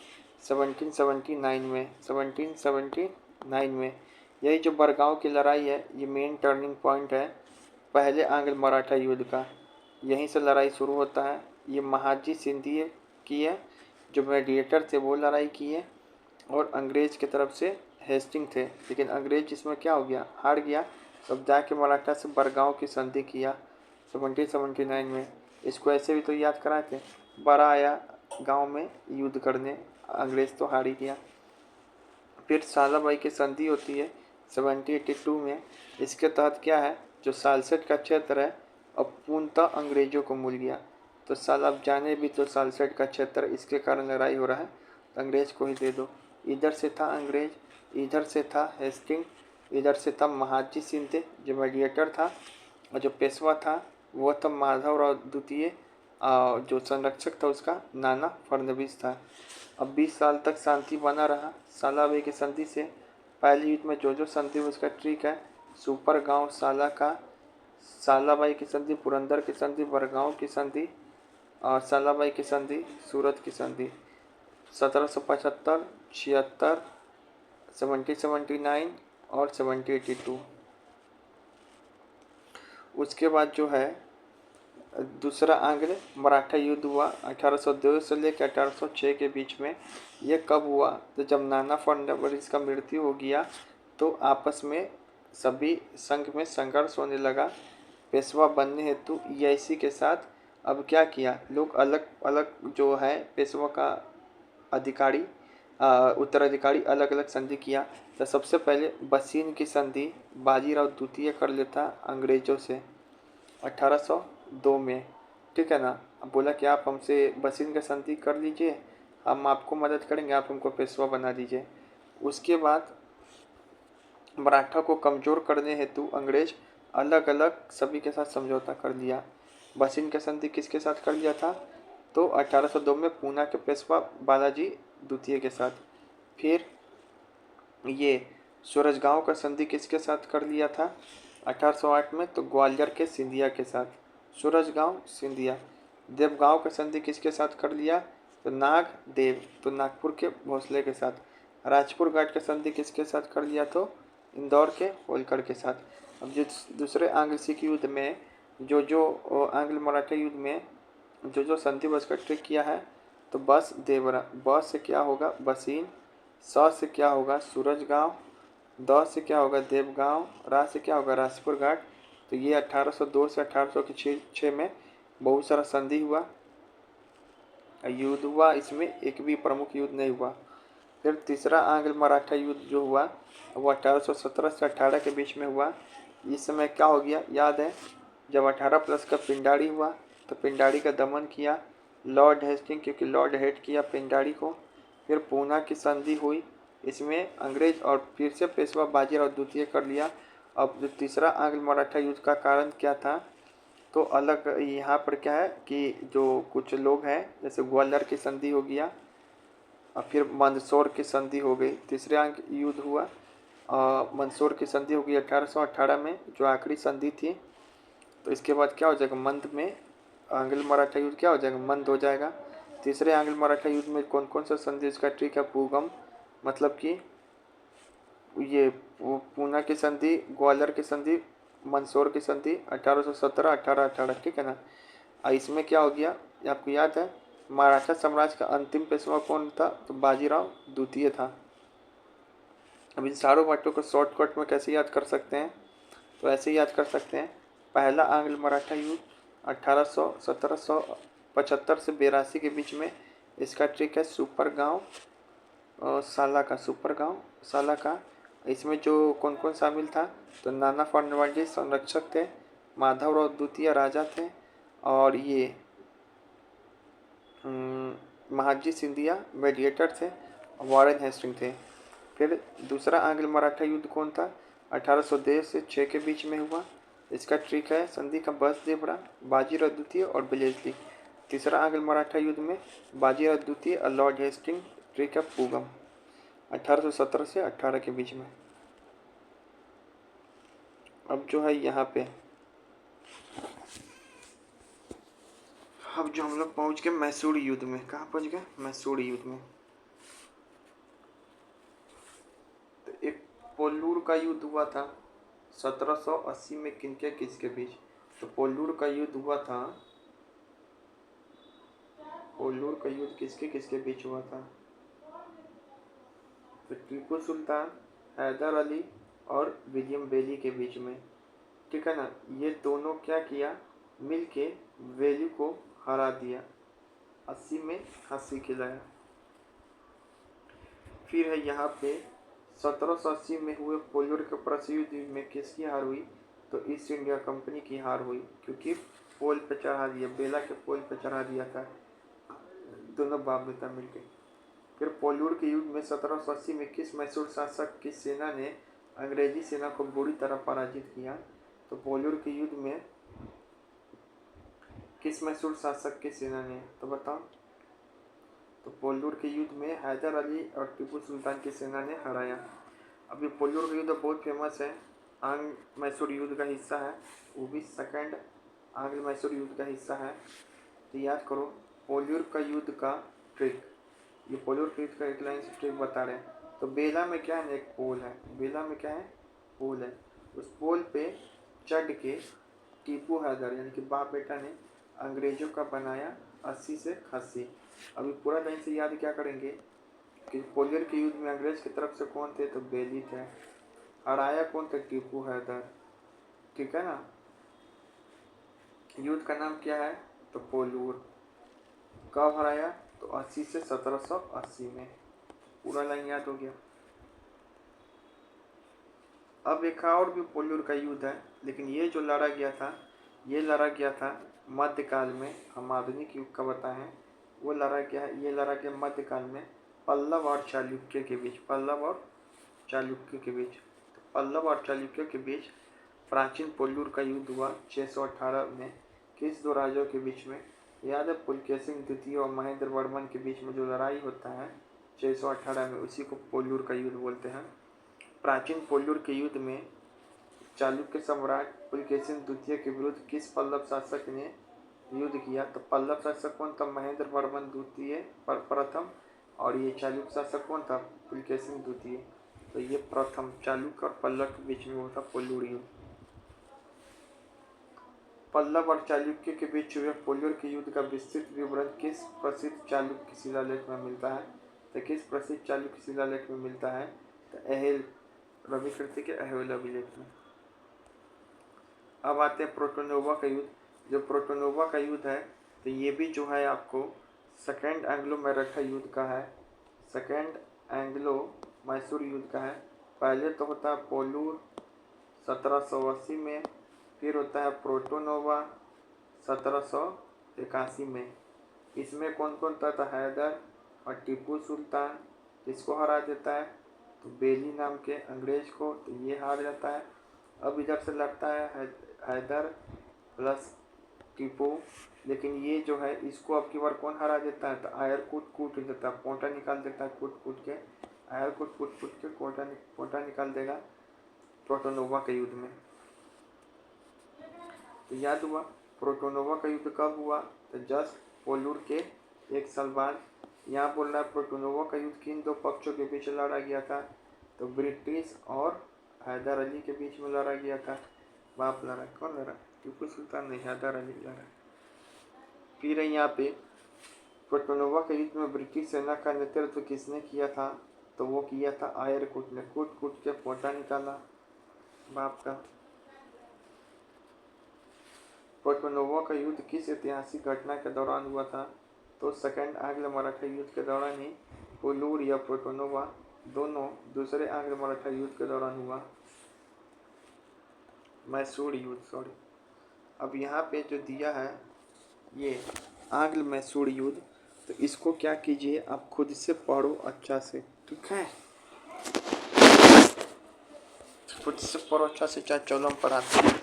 1779 में। यही जो बरगांव की लड़ाई है, ये मेन टर्निंग पॉइंट है पहले आंग्ल मराठा युद्ध का। यहीं से लड़ाई शुरू होता है। ये महाजी सिंधिया की है, जो मेडिएटर थे वो लड़ाई की है, और अंग्रेज की तरफ से हेस्टिंग थे। लेकिन अंग्रेज इसमें क्या हो गया, हार गया। तब जाके मराठा से बरगांव की संधि किया 1779 में। इसको ऐसे भी तो याद कराए थे, बड़ा आया गांव में युद्ध करने, अंग्रेज तो हार ही गया। फिर सालाबाई की संधि होती है 1782 में। इसके तहत क्या है, जो सालसेट का क्षेत्र है अब पूर्णतः अंग्रेजों को मिल गया। तो साल अब जाने भी तो सालसेट का क्षेत्र इसके कारण लड़ाई हो रहा है, तो अंग्रेज को ही दे दो। इधर से था अंग्रेज, इधर से था हेस्टिंग, इधर से था महाजी सिंधे जो मीडिएटर था, और जो पेशवा था वो था माधवराव द्वितीय, जो संरक्षक था उसका नाना फडणवीस था। अब 20 साल तक शांति बना रहा सालाबाई की संधि से। पहले युद्ध में जो संधि उसका ट्रिक है, सुपर गांव साला का, सालाबाई की संधि, पुरंदर की संधि, बरगांव की संधि, और सालाबाई की संधि, सूरत की संधि 1775, 76, 1779 और 1782। उसके बाद जो है दूसरा आंग्ल मराठा युद्ध हुआ 1802 से लेकर 1806 के बीच में। यह कब हुआ, तो जब नाना फडणवीस का मृत्यु हो गया तो आपस में सभी संघ में संघर्ष होने लगा। पेशवा बनने हेतु ईआईसी के साथ अब क्या किया, लोग अलग अलग जो है पेशवा का अधिकारी उत्तराधिकारी अलग अलग संधि किया। तो सबसे पहले बसीन की संधि बाजीराव द्वितीय कर लेता अंग्रेजों से 1802 में। ठीक है ना, अब बोला कि आप हमसे बसीन का संधि कर लीजिए, हम आपको मदद करेंगे, आप हमको पेशवा बना दीजिए। उसके बाद मराठा को कमज़ोर करने हेतु अंग्रेज अलग अलग सभी के साथ समझौता कर लिया। बसीन का संधि किसके साथ कर लिया था, तो 1802 में पूना के पेशवा बालाजी द्वितीय के साथ। फिर ये सूरजगांव का संधि किसके साथ कर लिया था 1808 में, तो ग्वालियर के सिंधिया के साथ, सूरजगांव सिंधिया। देवगांव का संधि किसके साथ कर लिया, तो नाग देव, तो नागपुर के भोसले के साथ। राजपुर घाट का संधि किसके साथ कर लिया, तो इंदौर के होलकर के साथ। अब जो दूसरे आंग्ल सिख युद्ध में जो आंग्ल मराठा युद्ध में जो संधि बस का ट्रिक किया है, तो बस देवरा, ब से क्या होगा बसीन, स से क्या होगा सूरजगांव, द से क्या होगा देवगांव, रा से क्या होगा राजपुर घाट। तो ये 1802 से 1806 में बहुत सारा संधि हुआ, युद्ध हुआ, इसमें एक भी प्रमुख युद्ध नहीं हुआ। फिर तीसरा आंग्ल मराठा युद्ध जो हुआ वो 1817 से 18 के बीच में हुआ। इस समय क्या हो गया याद है, जब 18+ का पिंडारी हुआ तो पिंडारी का दमन किया लॉर्ड हेस्टिंग, क्योंकि लॉर्ड हेट किया पिंडारी को। फिर पूना की संधि हुई, इसमें अंग्रेज और फिर से पेशवा बाजीराव द्वितीय कर लिया अब जो तीसरा आंग्ल मराठा युद्ध का कारण क्या था, तो अलग यहाँ पर क्या है कि जो कुछ लोग हैं, जैसे ग्वालियर की संधि हो गया और फिर मंदसौर की संधि हो गई, तीसरे आंग्ल युद्ध हुआ। मंदसौर की संधि हो गई 1818 में, जो आखिरी संधि थी। तो इसके बाद क्या हो जाएगा, मंद में आंग्ल मराठा युद्ध क्या हो जाएगा, मंद हो जाएगा। तीसरे आंग्ल मराठा युद्ध में कौन कौन सा संधि इसका ट्रिक है, पूगम, मतलब कि ये पूना की संधि, ग्वालियर की संधि, मंदसौर की संधि 1817 1818, ठीक है ना। इसमें क्या हो गया, ये आपको याद है, मराठा साम्राज्य का अंतिम पेशवा कौन था, तो बाजीराव द्वितीय था। अब इन चारों बातों को शॉर्टकट में कैसे याद कर सकते हैं, तो ऐसे याद कर सकते हैं। पहला आंग्ल मराठा युद्ध 1775 से 82 के बीच में, इसका ट्रिक है सुपर गांव साला का। इसमें जो कौन कौन शामिल था, तो नाना फर्नांडिस संरक्षक थे, माधवराव द्वितीय राजा थे, और ये महाजी सिंधिया मेडिएटर थे, वॉरेन हेस्टिंग थे। फिर दूसरा आंग्ल मराठा युद्ध कौन था, 1802 से 6 के बीच में हुआ। इसका ट्रिक है संधि का बसदेवड़ा, बाजीराव द्वितीय और बिलेजली। तीसरा आंग्ल मराठा युद्ध में बाजीराव द्वितीय और लॉर्ड हेस्टिंग, ट्रिक है पूगम, 1817 से 18 के बीच में। अब जो है यहाँ पे, अब जो हम लोग पहुँच गए मैसूर युद्ध में, कहाँ पहुँच गए, मैसूर युद्ध में। तो एक पोल्लूर का युद्ध हुआ था 1780 में, किनके किसके बीच, तो पोल्लूर का युद्ध हुआ था, पोल्लूर का युद्ध किसके किसके बीच हुआ था, तो टीपू सुल्तान, हैदर अली और विलियम बेली के बीच में, ठीक है ना। ये दोनों क्या किया, मिल के वेली को हरा दिया, 80 में हंसी खिलाया। फिर है यहाँ पे 1780 में हुए पोल्लूर के प्रसिद्ध युद्ध में किसकी हार हुई, तो ईस्ट इंडिया कंपनी की हार हुई, क्योंकि पोल पे चढ़ा दिया, बेला के पोल पे चढ़ा दिया था दोनों बाप बेटा मिलके। फिर पोल्लूर के युद्ध में 1780 में किस मैसूर शासक की सेना ने अंग्रेजी सेना को बुरी तरह पराजित किया, तो पोल्लूर के युद्ध में किस मैसूर शासक की सेना ने, तो बताओ, तो पोल्लूर के युद्ध में हैदर अली और टीपू सुल्तान की सेना ने हराया। अभी पोल्लूर का युद्ध बहुत फेमस है, आंग्ल मैसूर युद्ध का हिस्सा है, वो भी सेकंड आंग्ल मैसूर युद्ध का हिस्सा है। तो याद करो पोल्लूर का युद्ध का ट्रिक, ये पोल्लूर के युद्ध का एक लाइन से ट्रिक बता रहे हैं। तो बेला में क्या है, एक पोल है, बेला में क्या है, पोल है, उस पोल पे चढ़ के टीपू हैदर यानी कि बाप बेटा ने अंग्रेजों का बनाया 80 से खस्सी। अभी पूरा लाइन से याद क्या करेंगे कि पोल्लूर के युद्ध में अंग्रेज की तरफ से कौन थे, तो बेली थे, हराया कौन थे, टीपू हैदर, ठीक है ना। युद्ध का नाम क्या है, तो पोल्लूर। कब हराया, तो 80 से 1780 में। पूरा लाइन याद हो गया। अब एक और भी पोल्लूर का युद्ध है, लेकिन ये जो लड़ा गया था, ये लड़ा गया था मध्यकाल में, हम आधुनिक युग का बताएं, वो लड़ा गया है, ये लड़ा गया मध्यकाल में पल्लव और चालुक्य के बीच, पल्लव और चालुक्य के बीच। तो पल्लव और चालुक्य के बीच प्राचीन पोल्लूर का युद्ध हुआ 618 में, किस दो राजाओं के बीच में, याद है पुलकेशिन द्वितीय और महेंद्र वर्मन के बीच में जो लड़ाई होता है 618 में, उसी को पोल्लूर का युद्ध बोलते हैं। प्राचीन पोल्लूर के युद्ध में चालुक्य सम्राट पुलकेशिन द्वितीय के विरुद्ध किस पल्लव शासक ने युद्ध किया, तो पल्लव शासक कौन था, महेंद्र वर्मन द्वितीय पर प्रथम, और ये चालुक्य शासक कौन था, पुलकेशिन द्वितीय। तो ये प्रथम चालुक्य और पल्लव के बीच में होता पोल्लूर युद्ध। पल्लव और चालुक्य के बीच हुए पोल्लूर के युद्ध का विस्तृत विवरण किस प्रसिद्ध चालुक्य शिलालेख में मिलता है, तो किस प्रसिद्ध चालुक्य शिलालेख में मिलता है, तो अहेल रवि कीर्ति के अहेल अभिलेख में। अब आते हैं प्रोटोनोवा का युद्ध। जो प्रोटोनोवा का युद्ध है, तो ये भी जो है आपको सेकेंड एंग्लो मराठा युद्ध का है, सेकेंड एंग्लो मैसूर युद्ध का है। पहले तो होता है पोल्लूर 1780 में, फिर होता है प्रोटोनोवा 1781 में। इसमें कौन कौन था, हैदर और टीपू सुल्तान, इसको हरा देता है, तो बेली नाम के अंग्रेज को, तो ये हार जाता है। अब इधर से लड़ता है हैदर प्लस टीपू, लेकिन ये जो है इसको अब की बार कौन हरा देता है, तो आयर कूट देता है, पोंटा निकाल देता है, कूट के आयर कूट के पोंटा निकाल देगा प्रोटोनोवा के युद्ध में। तो याद हुआ प्रोटोनोवा का युद्ध कब हुआ, तो जस्ट पोलूर के 1 साल बाद। यहाँ बोल रहा है प्रोटोनोवा का युद्ध किन दो पक्षों के बीच लड़ा गया था, तो ब्रिटिश और हैदर अली के बीच में लड़ा गया था। बाप लड़ा, कौन लड़ा, टीपू सुल्तान नहीं, हैदर अली लड़ा। फिर यहाँ पे प्रोटोनोवा के युद्ध में ब्रिटिश सेना का नेतृत्व किसने किया था, तो वो किया था आयर कूट ने, कूट के पोंटा निकाला बाप का। प्रोटोनोवा का युद्ध किस ऐतिहासिक घटना के दौरान हुआ था, तो सेकेंड आंग्ल मराठा युद्ध के दौरान ही पोलूर या प्रोटोनोवा दोनों दूसरे आंग्ल मराठा युद्ध के दौरान हुआ, मैसूर युद्ध, सॉरी। अब यहाँ पे जो दिया है ये आंग्ल मैसूर युद्ध, तो इसको क्या कीजिए आप खुद से पढ़ो अच्छा से, ठीक है, खुद से पढ़ो अच्छा से, चाहे चलो हम पढ़ाते हैं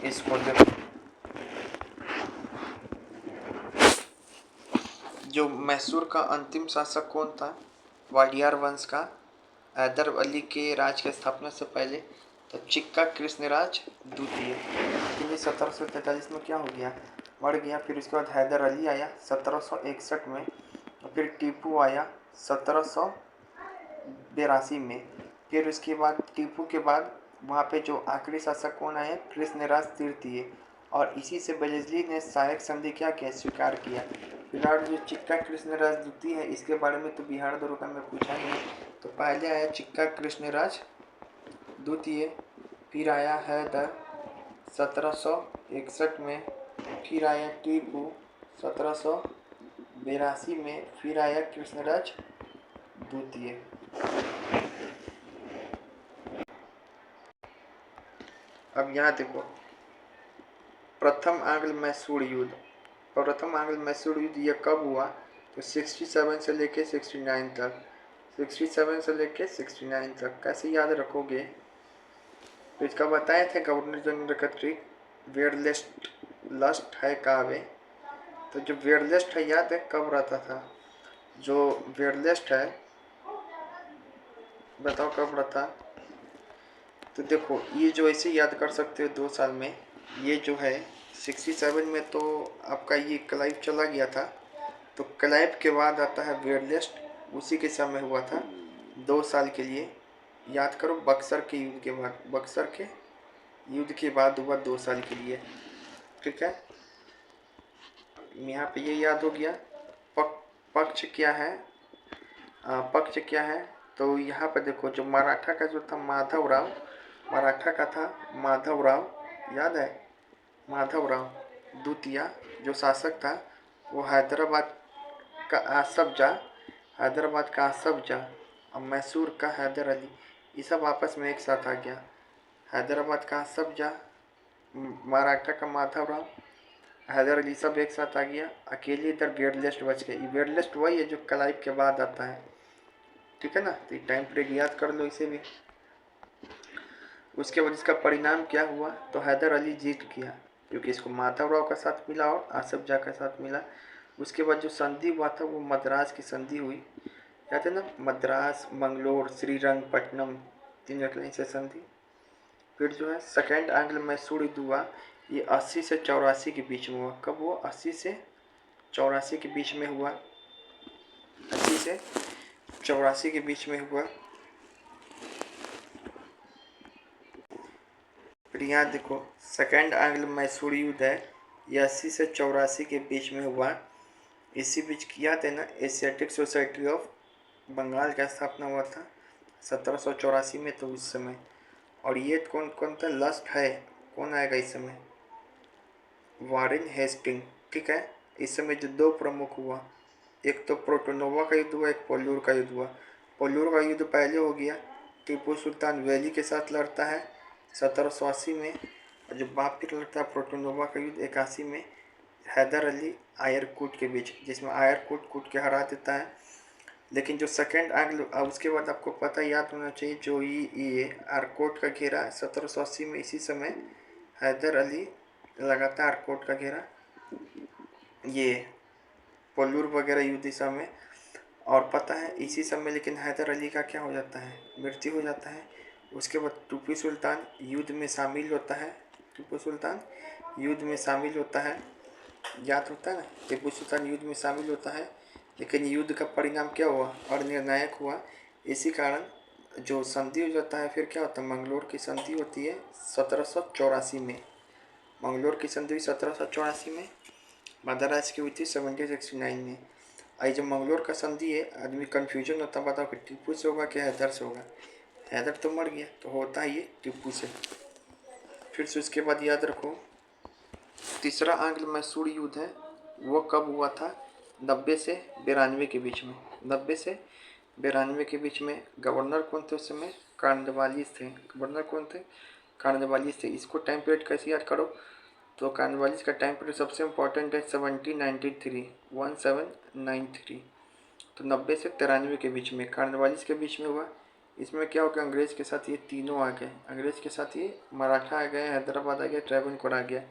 इसको। देखो जो मैसूर का अंतिम शासक कौन था, वाडियार वंश का, हैदर अली के राज की स्थापना से पहले, तो चिक्का कृष्णराज द्वितीय। लेकिन 1743 में क्या हो गया, मर गया। फिर उसके बाद हैदर अली आया 1761 में, और फिर टीपू आया 1782 में। फिर उसके बाद टीपू के बाद वहाँ पे जो आखिरी शासक कौन आए, कृष्णराज तृतीय, और इसी से बेलेजली ने सहायक संधि क्या किया, स्वीकार किया। फिलहाल जो चिक्का कृष्णराज द्वितीय है इसके बारे में तो बिहार दरोगा में पूछा ही नहीं। तो पहले आया चिक्का कृष्णराज द्वितीय, फिर आया हैदर 1761 में, फिर आया टीपू 1782 में, फिर आया कृष्णराज द्वितीय। अब यहाँ देखो प्रथम आंग्ल मैसूर युद्ध, प्रथम आंग्ल मैसूर युद्ध ये कब हुआ, तो 67 से लेके 69 तक, 67 से लेके 69 तक। कैसे याद रखोगे, तो इसका बताए थे गवर्नर जनरल का ट्रिक, वेयरलेस्ट लस्ट है कावे। तो जो वेयरलेस्ट है याद है कब रहता था, जो वेयरलेस्ट है बताओ कब रहता। तो देखो ये जो ऐसे याद कर सकते हो 2 साल में, ये जो है 67 में तो आपका ये क्लाइव चला गया था, तो क्लाइव के बाद आता है वेयरलेस्ट, उसी के समय हुआ था 2 साल के लिए। याद करो बक्सर के युद्ध के बाद, बक्सर के युद्ध के बाद हुआ 2 साल के लिए, ठीक है। यहाँ पे ये याद हो गया। पक्ष क्या है, पक्ष क्या है, तो यहाँ पे देखो जो मराठा का जो था माधवराव, मराठा का था माधवराव, याद है माधवराव द्वितीय जो शासक था, वो हैदराबाद का आसफ जा और मैसूर का हैदर अली, ये सब आपस में एक साथ आ गया। हैदराबाद का आसफ जा, मराठा का माधवराव, हैदर अली सब एक साथ आ गया। अकेले इधर वेयरलेस्ट बच गई। वेयरलेस्ट वही है जो क्लाइव के बाद आता है, ठीक है ना। तो टाइम पीरियड याद कर लो इसे भी। उसके बाद इसका परिणाम क्या हुआ, तो हैदर अली जीत गया क्योंकि इसको माधवराव का साथ मिला और आसफ जा का साथ मिला। उसके बाद जो संधि हुआ था वो मद्रास की संधि हुई, याद है ना, मद्रास, मंगलोर, श्रीरंगपट्टनम, 3 रखने से संधि। फिर जो है सेकेंड आंग्ल मैसूर युद्ध हुआ, ये 80 से 84 के बीच में हुआ। कब हुआ, 80 से 84 के बीच में हुआ, 80 से 84 के बीच में हुआ। फिर यहाँ देखो सेकेंड आंग्ल मैसूर युद्ध है, ये 80 से 84 के बीच में हुआ। इसी बीच किया था ना एशियाटिक सोसाइटी ऑफ बंगाल का स्थापना हुआ था 1784 में, तो उस समय। और ये कौन कौन था, लस्ट है, कौन आएगा इस समय, वारेन हेस्टिंग, ठीक है। इस समय जो 2 प्रमुख हुआ, एक तो प्रोटोनोवा का युद्ध हुआ, एक पोलूर का युद्ध हुआ। पोलूर का युद्ध पहले हो गया, टीपू सुल्तान वैली के साथ लड़ता है 1780 में, और जो बाप फिर लड़ता है प्रोटोनोवा का युद्ध 81 में हैदर अली आयर कूट के बीच, जिसमें आयर कूट के हरा देता है। लेकिन जो सेकेंड आंग्ल उसके बाद आपको पता याद होना चाहिए, जो ये आरकोट का घेरा 1780 में इसी समय हैदर अली लगाता है आरकोट का घेरा, ये पोल्लूर वगैरह युद्ध दिशा में। और पता है इसी समय लेकिन हैदर अली का क्या हो जाता है, मृत्यु हो जाता है। उसके बाद टीपू सुल्तान युद्ध में शामिल होता है, टीपू सुल्तान युद्ध में शामिल होता है, याद होता है ना, टीपू सुल्तान युद्ध में शामिल होता है। लेकिन युद्ध का परिणाम क्या हुआ, और निर्णायक हुआ। इसी कारण जो संधि हो जाता है, फिर क्या होता है, मंगलोर की संधि होती है 1784 में। मंगलोर की संधि 1784 में, मद्रास की हुई थी 1769 में। आई जब मंगलोर का संधि है, आदमी कन्फ्यूजन होता, बताओ कि टीपू से होगा कि हैदर से होगा। हैदर तो मर गया, तो होता है ये टीपू से। फिर से उसके बाद याद रखो, तीसरा आंग्ल मैसूर युद्ध है, वो कब हुआ था, 90 से 92 के बीच में। 90 से 92 के बीच में। गवर्नर कौन थे उस समय, कॉर्नवालिस थे। गवर्नर कौन थे, कॉर्नवालिस थे। इसको टाइम पीरियड कैसे याद करो, तो कॉर्नवालिस का टाइम पीरियड सबसे इम्पोर्टेंट है 1793। तो 90 से 93 के बीच में, कॉर्नवालिस के बीच में हुआ। इसमें क्या हो गया, अंग्रेज के साथ ये तीनों आ गए, अंग्रेज के साथ ये मराठा आ गए, हैदराबाद आ गया, ट्रैवनकोर आ गया।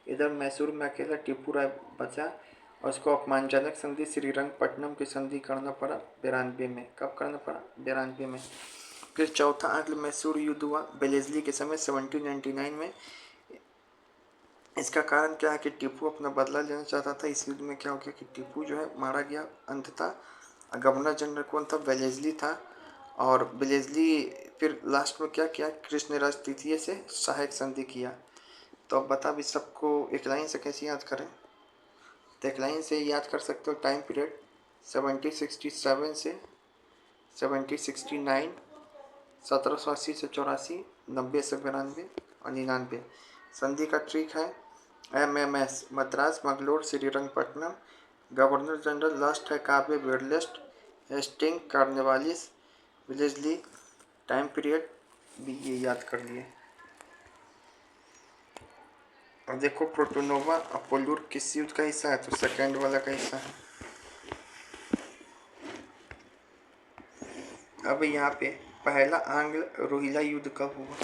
इधर मैसूर में अकेला टीपू राय बचा, और उसको अपमानजनक संधि श्रीरंगपट्टनम की संधि करना पड़ा 92 में। कब करना पड़ा, 92 में। फिर चौथा आंग्ल मैसूर युद्ध हुआ बेलेजली के समय 1799 में। इसका कारण क्या है कि टीपू अपना बदला लेना चाहता था। इस युद्ध में क्या हो गया कि टीपू जो है मारा गया अंततः। गवर्नर जनरल कौन था, बेलेजली था। और बेलेजली फिर लास्ट में क्या किया, कृष्णराज तृतीय से सहायक संधि किया। तो अब बता भी सबको एक लाइन से कैसे याद करें, तो एक लाइन से याद कर सकते हो। टाइम पीरियड 1767 से 1769, 1780 से 84, 90 से 92 और 99। संधि का ट्रिक है MMS, Madras, Mangalore, Srirangapatnam. Governor general last है काबे बेरलेस्ट, Hastings, Cornwallis, Wellesley. Time period भी ये याद कर लिए। अब देखो प्रोटोनोवा अपोलोर किस युद्ध का हिस्सा है, तो सेकेंड वाला का हिस्सा है। अब यहाँ पे पहला आंग्ल रोहिला युद्ध कब हुआ,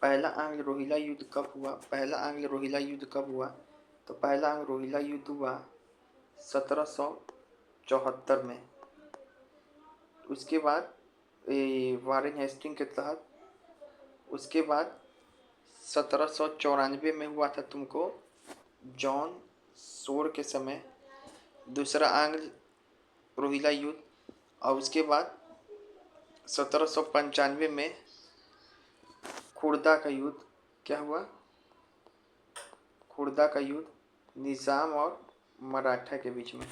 पहला आंग्ल रोहिला युद्ध कब हुआ, पहला आंग्ल रोहिला युद्ध कब हुआ, तो पहला आंग्ल रोहिला युद्ध हुआ 1774 में। उसके बाद वारेन हेस्टिंग के तहत, उसके बाद 1794 में हुआ था तुमको जॉन सोर के समय दूसरा आंग्ल रोहिला युद्ध। और उसके बाद 1795 में खुर्दा का युद्ध। क्या हुआ, खुर्दा का युद्ध निज़ाम और मराठा के बीच में।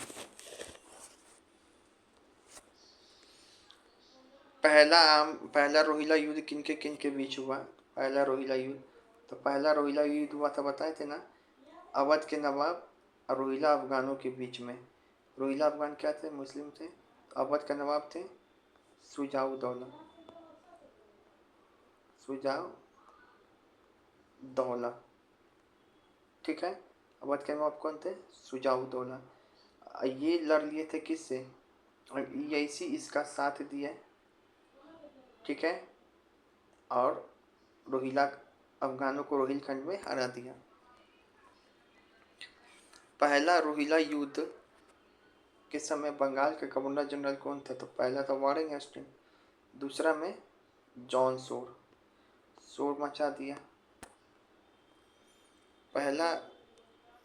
पहला रोहिला युद्ध किन के बीच हुआ, पहला रोहिला युद्ध, तो पहला रोहिला युद्ध हुआ था, बताए थे ना, अवध के नवाब और रोहिला अफगानों के बीच में। रोहिला अफगान क्या थे, मुस्लिम थे। अवध के नवाब थे शुजाउद्दौला, शुजाउद्दौला, ठीक है। अवध के नवाब कौन थे, शुजाउद्दौला। ये लड़ लिए थे किससे, और ऐसी इसका साथ दिया, ठीक है। और रोहिला अफगानों को रोहिलखंड में हरा दिया। पहला रोहिला युद्ध के समय बंगाल के गवर्नर जनरल कौन थे, तो पहला था वारेन हेस्टिंग, दूसरा में जॉन सोर, शोर मचा दिया। पहला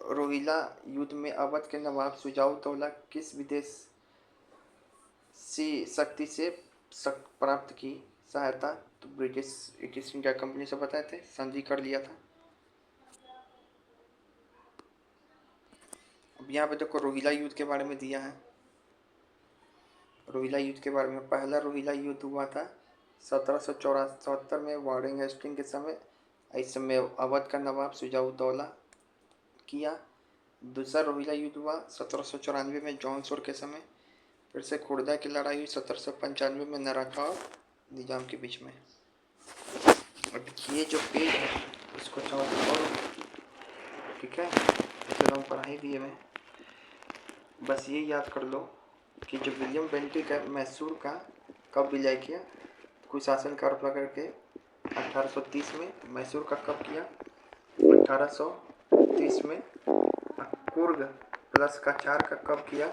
रोहिला युद्ध में अवध के नवाब शुजाउद्दौला किस विदेशी शक्ति से प्राप्त की सहायता, तो ब्रिटिश ईस्ट इंडिया कंपनी से बताए थे, संधि कर लिया था। अब यहाँ पे देखो रोहिला युद्ध के बारे में दिया है। रोहिला युद्ध के बारे में, पहला रोहिला युद्ध हुआ था 1774 में वारेन हेस्टिंग के समय। इस समय अवध का नवाब शुजाउद्दौला किया। दूसरा रोहिला युद्ध हुआ 1794 में जॉन सोर के समय। फिर से खुर्दा की लड़ाई हुई 1795 में मराठा और निजाम के बीच में। अब ये जो पेज है इसको चाहो तो पढ़ो, ठीक है, इसे हम पढ़ाई दिए में। बस ये याद कर लो कि जो विलियम बेंटिक है मैसूर का कब विलय किया, कुशासन का आरोप करके 1830 में। मैसूर का कब किया, 1830 में। कुर्ग प्लस का 4 का कब किया,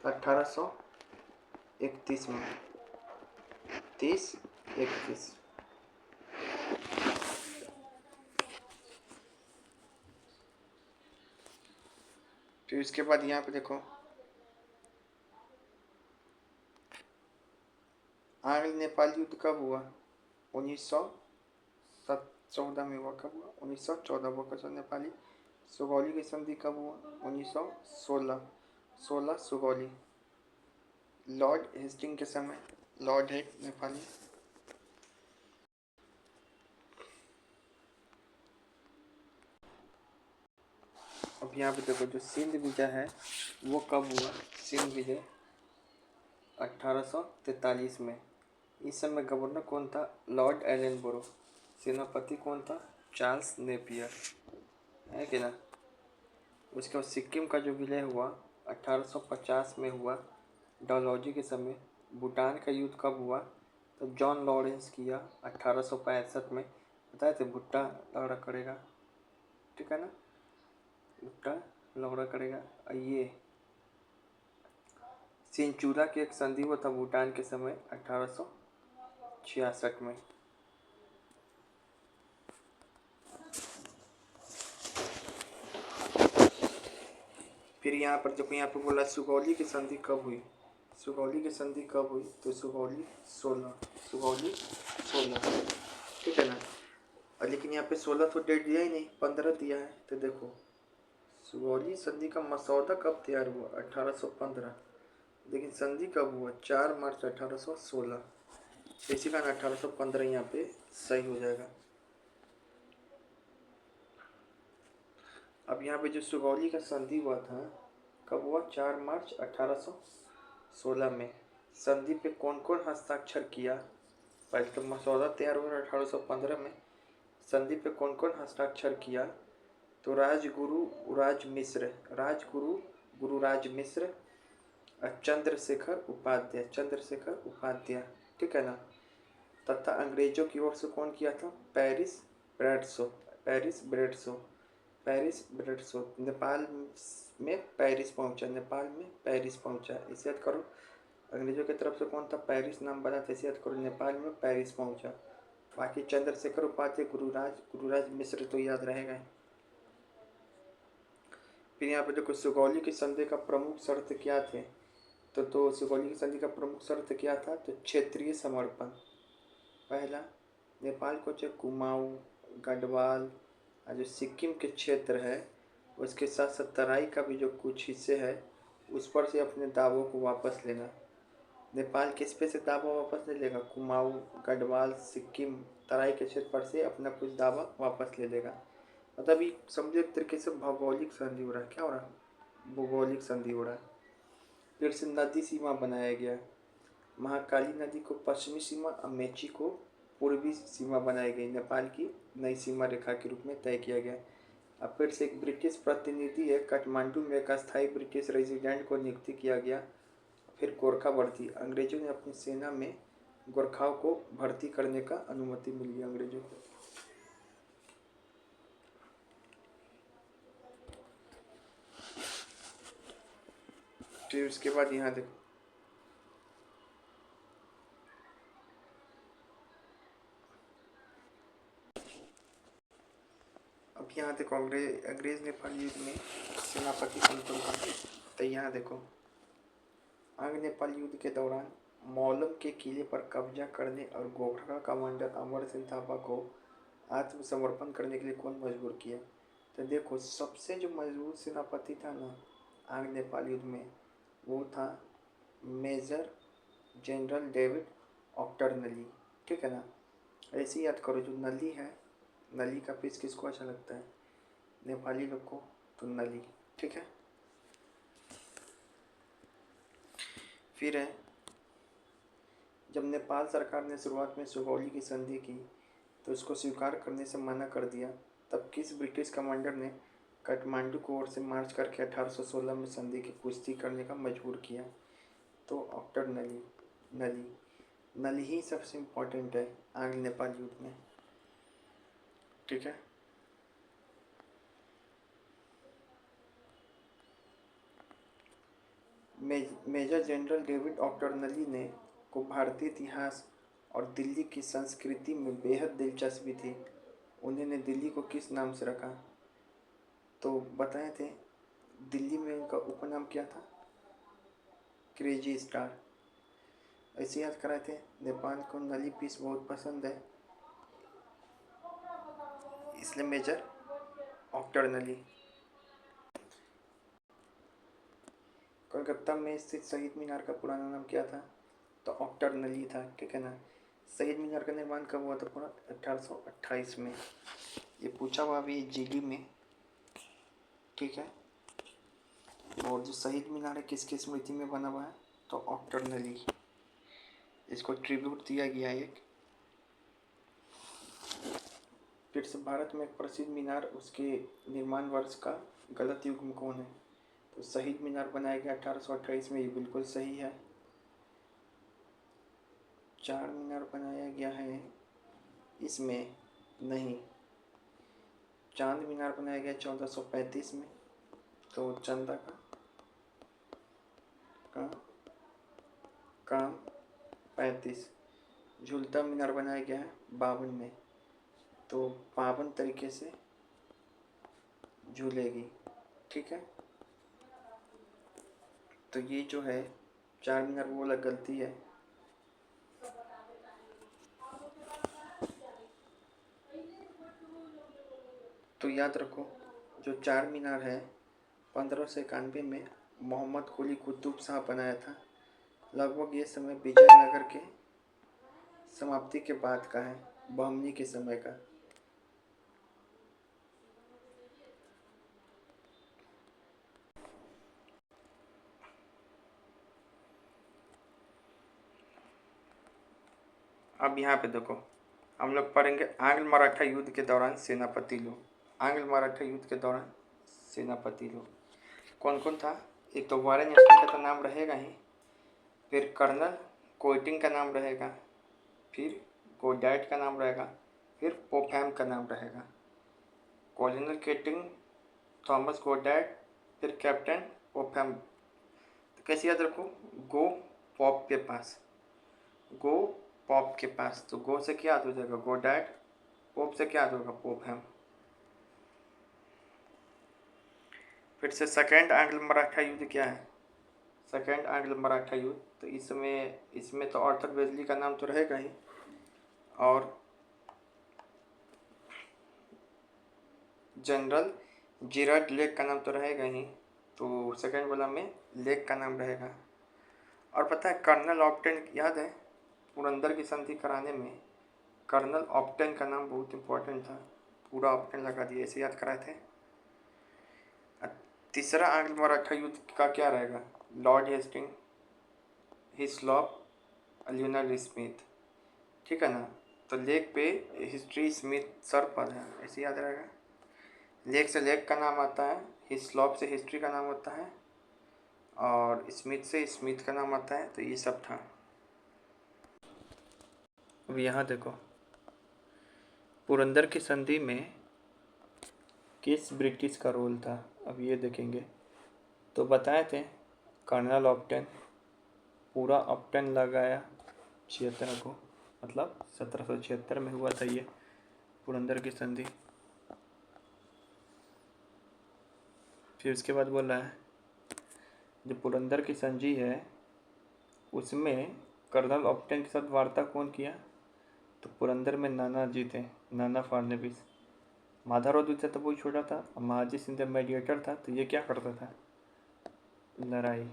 1831 में। 30-31। फिर इसके बाद यहाँ पे देखो, आंग्ल नेपाल युद्ध कब हुआ, 1914 में हुआ। कब हुआ, 1914 हुआ। कसर नेपाली सुगौली की संधि कब हुआ, 1916। 16 सुगौली, लॉर्ड हेस्टिंग के समय। Lord head Nepali. अब यहाँ पे देखो जो सिंध विजय है वो कब हुआ, सिंध विजय 1843 में। इस समय गवर्नर कौन था, लॉर्ड एलनबरो। सेनापति कौन था, चार्ल्स नेपियर, है कि ना। उसके बाद सिक्किम का जो विलय हुआ 1850 में हुआ, डलहौजी के समय। भूटान का युद्ध कब हुआ, तो जॉन लॉरेंस किया 1865 में। बताए थे भुट्टा लौड़ा करेगा, ठीक है ना, भुट्टा लौड़ा करेगा। ये सिंचुरा की एक संधि हुआ था भूटान के समय 1866 में। फिर यहाँ पर जब यहाँ पे बोला सुगौली की संधि कब हुई, सुगौली की संधि कब हुई, तो सुगौली 16, सुगौली 16, ठीक है ना। और लेकिन यहाँ पे 16 तो डेट दिया ही नहीं, 15 दिया है। तो देखो सुगौली संधि का मसौदा कब तैयार हुआ, 1815। लेकिन संधि कब हुआ, 4 मार्च 1816। इसी कारण 1815 यहाँ पे सही हो जाएगा। अब यहाँ पे जो सुगौली का संधि हुआ था कब हुआ, 4 मार्च 1816 में। संधि पे कौन कौन हस्ताक्षर किया, पहले तो मसौदा तैयार हुआ 1815 में। संधि पे कौन कौन हस्ताक्षर किया, तो राजगुरु राज मिश्र, राजगुरु गुरुराज मिश्र, चंद्रशेखर उपाध्याय, चंद्रशेखर उपाध्याय, ठीक है ना। तथा अंग्रेजों की ओर से कौन किया था, पेरिस ब्रैडशो, पेरिस ब्रैडशो, पेरिस ब्रैडशो। नेपाल में पेरिस पहुंचा, नेपाल में पेरिस पहुंचा, इसे याद करो। अंग्रेजों की तरफ से कौन था, पेरिस नाम बना था, इसे याद करो। नेपाल में पेरिस पहुंचा। बाकी चंद्रशेखर उपाध्याय, गुरुराज मिश्र तो याद रहेगा। फिर यहाँ पे देखो सुगौली की संधि का प्रमुख शर्त क्या थे, तो सुगौली की संधि का प्रमुख शर्त क्या था, तो क्षेत्रीय समर्पण। पहला, नेपाल को जो कुमाऊं, गढ़वाल और जो सिक्किम के क्षेत्र है उसके साथ साथ तराई का भी जो कुछ हिस्से है उस पर से अपने दावों को वापस लेना। नेपाल किस पे से दावा वापस ले लेगा, कुमाऊं, गढ़वाल, सिक्किम, तराई के क्षेत्र पर से अपना कुछ दावा वापस ले लेगा। मतलब ये समझो एक तरीके से भौगोलिक संधि हो रहा है। क्या हो रहा है, भौगोलिक संधि हो रहा है। फिर से नदी सीमा बनाया गया, महाकाली नदी को पश्चिमी सीमा, अमेची को पूर्वी सीमा बनाई गई, नेपाल की नई सीमा रेखा के रूप में तय किया गया। अब फिर से एक ब्रिटिश प्रतिनिधि है, काठमांडू में एक अस्थायी ब्रिटिश रेजिडेंट को नियुक्ति किया गया। फिर गोरखा भर्ती, अंग्रेजों ने अपनी सेना में गोरखाओं को भर्ती करने का अनुमति मिल गई अंग्रेजों को। फिर उसके बाद यहाँ देखो, अब यहाँ देखो अंग्रेज नेपाल युद्ध में सेनापति कौन कौन था। तो यहाँ देखो आंग्ल नेपाल युद्ध के दौरान मौलम के किले पर कब्जा करने और गोरखा कमांडर अमर सिंह थापा को आत्मसमर्पण करने के लिए कौन मजबूर किया। तो देखो सबसे जो मजबूर सेनापति था ना आंग्ल नेपाल युद्ध में, वो था मेजर जनरल डेविड ऑक्टरनली, ठीक है ना। ऐसे ही याद करो, जो नली है, नली का पीस किसको अच्छा लगता है, नेपाली लोग को, तो नली, ठीक है। फिर है, जब नेपाल सरकार ने शुरुआत में सुगौली की संधि की तो उसको स्वीकार करने से मना कर दिया, तब किस ब्रिटिश कमांडर ने काठमांडू को ओर से मार्च करके 1816 में संधि की पुष्टि करने का मजबूर किया। तो ऑक्टर नली नली नली ही सबसे इम्पोर्टेंट है आंग्ल नेपाल युद्ध में। ठीक है। मेजर जनरल डेविड ऑक्टरनली ने को भारतीय इतिहास और दिल्ली की संस्कृति में बेहद दिलचस्पी थी। उन्होंने दिल्ली को किस नाम से रखा? तो बताए थे, दिल्ली में उनका उपनाम क्या था? Crazy star. ऐसे याद कराए थे, नेपाल को नली पीस बहुत पसंद है, इसलिए मेजर ऑक्टरनली। कोलकाता में स्थित शहीद मीनार का पुराना नाम क्या था? तो ऑक्टरनली था। ठीक है ना। शहीद मीनार का निर्माण कब हुआ था? पूरा 1828 में। ये पूछा हुआ अभी जीडी में। ठीक है। और जो शहीद मीनार है किसकी स्मृति में बना हुआ है? तो ऑक्टरनली। इसको ट्रिब्यूट दिया गया है एक। फिर से, भारत में एक प्रसिद्ध मीनार, उसके निर्माण वर्ष का गलत युग्म कौन है? तो शहीद मीनार बनाया गया 1828 में, ये बिल्कुल सही है। चार मीनार बनाया गया है इसमें नहीं। चांद मीनार बनाया गया 1435 में, तो चंदा का काम 35। झूलता मीनार बनाया गया है 52 में, तो 52 तरीके से झूलेगी। ठीक है। तो ये जो है चार मीनार वो वाला गलती है। तो याद रखो, जो चार मीनार है 1591 में मोहम्मद कुली कुतुब शाह बनाया था। लगभग ये समय विजयनगर के समाप्ति के बाद का है, बहमनी के समय का। अब यहाँ पे देखो, हम लोग पढ़ेंगे आंग्ल मराठा युद्ध के दौरान सेनापति लोग। आंग्ल मराठा युद्ध के दौरान सेनापति लोग कौन कौन था? एक तो वारेन हेस्टिंग का तो नाम रहेगा ही, फिर कर्नल कोइटिंग का नाम रहेगा, फिर गोडाइट का नाम रहेगा, फिर पोफैम का नाम रहेगा। कॉलोनल केटिंग, थॉमस गोडाइट, फिर कैप्टन पोफैम। तो कैसे याद रखो? गो पॉप के पास, गो पॉप के पास। तो गो से क्या याद हो जाएगा? गोडाइट। पोप से क्या याद होगा? पोफैम। फिर से सेकेंड आंग्ल मराठा युद्ध क्या है? सेकेंड आंग्ल मराठा युद्ध, तो इसमें तो आर्थर वेजली का नाम तो रहेगा ही, और जनरल जिराड लेक का नाम तो रहेगा ही। तो सेकेंड वाला में लेक का नाम रहेगा। और पता है कर्नल ऑप्टेन याद है? पुरंदर की संधि कराने में कर्नल ऑप्टेन का नाम बहुत इंपॉर्टेंट था। पूरा ऑप्टेन लगा दिया, ऐसे याद कराए थे। तीसरा आंग्ल मराठा युद्ध का क्या रहेगा? Lord Hastings, Hislop, Lionel Smith. ठीक है ना। तो लेक पे हिस्ट्री स्मिथ सर पद है, ऐसे याद रहेगा। लेक से लेक का नाम आता है, हिस्लॉप से हिस्ट्री का नाम होता है, और स्मिथ से स्मिथ का नाम आता है। तो ये सब था। अब यहाँ देखो, पुरंदर की संधि में किस ब्रिटिश का रोल था? अब ये देखेंगे। तो बताए थे कर्नल ऑप्टेन। पूरा ऑप्टेन लगाया 76 को, मतलब 1776 में हुआ था ये पुरंदर की संधि। फिर उसके बाद बोला है जो पुरंदर की संधि है उसमें कर्नल ऑप्टेन के साथ वार्ता कौन किया? तो पुरंदर में नाना जी थे, नाना फडणवीस। माधवराव दूसरा तो बहुत छोटा था, महाजी सिंधिया मेडिएटर था। तो ये क्या करता था? लड़ाई।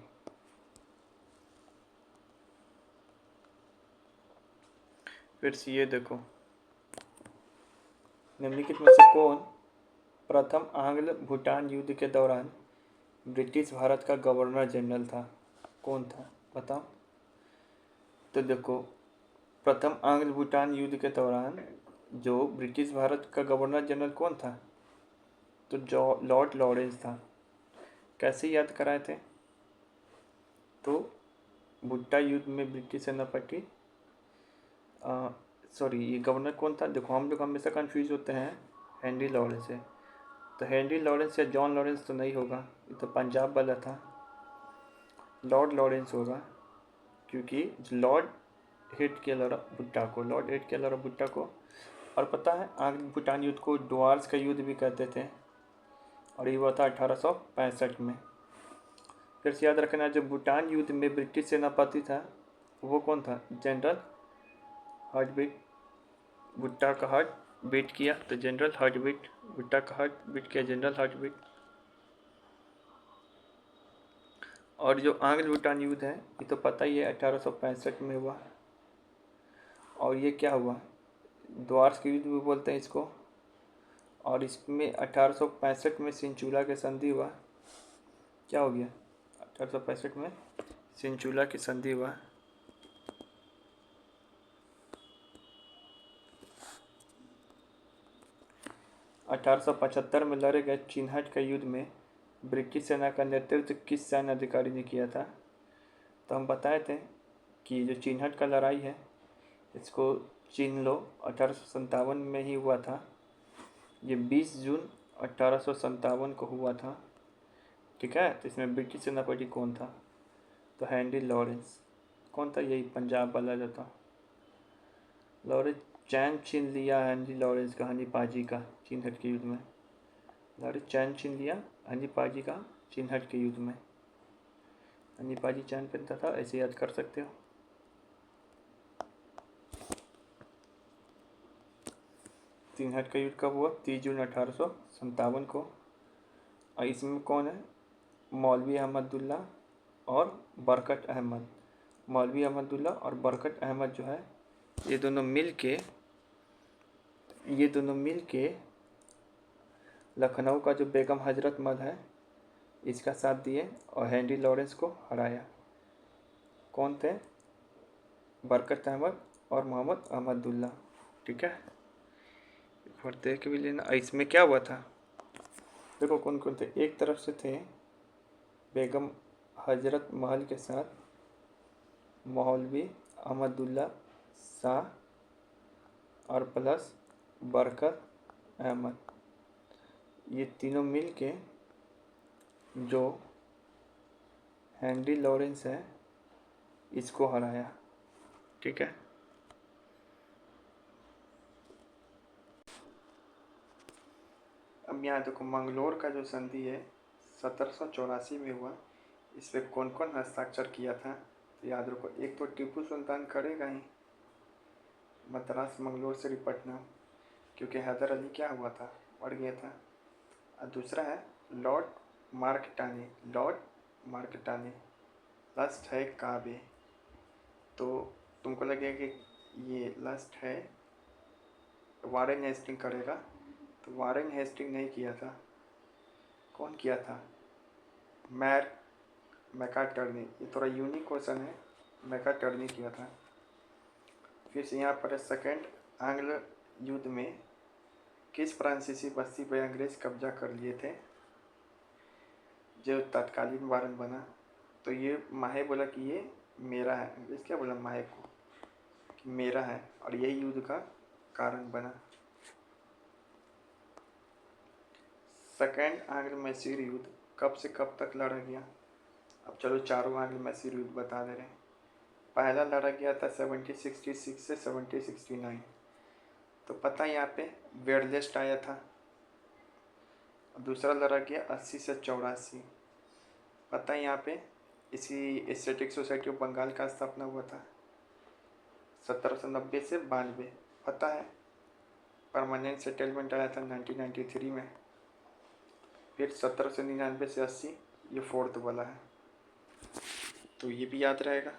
फिर से ये देखो, निम्नलिखित में से कौन प्रथम आंग्ल भूटान युद्ध के दौरान ब्रिटिश भारत का गवर्नर जनरल था? कौन था बताओ? तो देखो, प्रथम आंग्ल भूटान युद्ध के दौरान जो ब्रिटिश भारत का गवर्नर जनरल कौन था? तो जो लॉर्ड लॉरेंस था। कैसे याद कराए थे? तो भुट्टा युद्ध में ब्रिटिश सेनापति, सॉरी ये गवर्नर कौन था? देखो हम लोग हमेशा कंफ्यूज होते हैं हेनरी लॉरेंस से। तो हेनरी लॉरेंस या जॉन लॉरेंस तो नहीं होगा, ये तो पंजाब वाला था। लॉर्ड लॉरेंस होगा, क्योंकि लॉर्ड हिट किया लड़ा भुट्टा को, लॉर्ड हिट किया लड़ा भुट्टा को। और पता है आंग्ल भूटान युद्ध को डुआर्स का युद्ध भी कहते थे, और ये हुआ था 1865 में। फिर से याद रखना, जो भूटान युद्ध में ब्रिटिश सेनापति था वो कौन था? General heart beat. भुट्टा का हार्ट बीट किया तो जनरल हार्ट बीट, भुट्टा का हार्ट बीट किया जनरल हार्ट बीट। और जो आंग्ल भूटान युद्ध है ये तो पता ही है 1865 में हुआ। और ये क्या हुआ? द्वार्स के युद्ध भी बोलते हैं इसको। और इसमें 1865 में सिंचुला के संधि हुआ। क्या हो गया? 1865 में सिंचुला की संधि हुआ। (1875) में लड़े गए चिन्हट के युद्ध में ब्रिटिश सेना का नेतृत्व किस सैन्य अधिकारी ने किया था? तो हम बताए थे कि जो चिन्हट का लड़ाई है इसको चिन्ह लो 1857 में ही हुआ था। ये 20 जून 1857 को हुआ था। ठीक है, तो इसमें ब्रिटिश सेनापति कौन था? तो हेनरी लॉरेंस। कौन था? यही पंजाब वाला जो था लॉरेंस। चैन छीन लिया हेनरी लॉरेंस का हनीपाजी का चिन्हट के युद्ध में। लॉरेंस चैन छीन लिया हनीपाजी का चिन्हट के युद्ध में। हनीपाजी चैन पहनता था, ऐसे याद कर सकते हो। चिन्हट का युद्ध कब हुआ? 30 जून 1857 को। और इसमें कौन है? मौलवी अहमदुल्ला और बरकत अहमद। मौलवी अहमदुल्ला और बरकत अहमद जो है ये दोनों मिल के लखनऊ का जो बेगम हजरत महल है इसका साथ दिए और हेनरी लॉरेंस को हराया। कौन थे? बरकत अहमद और मोहम्मद अहमदुल्ला। ठीक है, एक बार देख भी लेना। इसमें क्या हुआ था देखो कौन कौन थे। एक तरफ से थे बेगम हजरत महल के साथ मौलवी अहमदुल्ला शाह और प्लस बरकत अहमद। ये तीनों मिल के जो हेनरी लॉरेंस है इसको हराया। ठीक है, अब यहाँ देखो मंगलोर का जो संधि है 1784 में हुआ। इस पर कौन कौन हस्ताक्षर किया था? तो याद रखो, एक तो टीपू सुल्तान करेगा ही मद्रास मंगलोर से निपटना, क्योंकि हैदर अली क्या हुआ था? मर गया था। और दूसरा है लॉर्ड मार्कटानी। लॉर्ड मार्कटानी लस्ट है काबे। तो तुमको लगेगा कि ये लस्ट है वारेन हेस्टिंग करेगा, तो वारेन हेस्टिंग नहीं किया था। कौन किया था? मैकार्टनी। ये थोड़ा यूनिक क्वेश्चन है। मैकार्टनी किया था। फिर से यहाँ पर सेकेंड आंग्ल युद्ध में किस फ्रांसीसी बस्ती पर अंग्रेज कब्जा कर लिए थे जो तत्कालीन वारन बना? तो ये माहे बोला कि ये मेरा है। अंग्रेज क्या बोला माहे को कि मेरा है, और यही युद्ध का कारण बना। सेकेंड आंग्ल मैसूर युद्ध कब से कब तक लड़ा गया? अब चलो चारों आंग्ल मैसूर युद्ध बता दे रहे हैं। पहला लड़ा गया था 1766 से 1769। तो पता है यहाँ पे वेरलेस्ट आया था। दूसरा लड़ा गया 80 से 84। पता है यहाँ पे इसी एस्थेटिक सोसाइटी ऑफ बंगाल का स्थापना हुआ था 1790 से 92। पता है परमानेंट सेटलमेंट आया था 1993 में। फिर 1799 से 80 ये फोर्थ वाला है, तो ये भी याद रहेगा।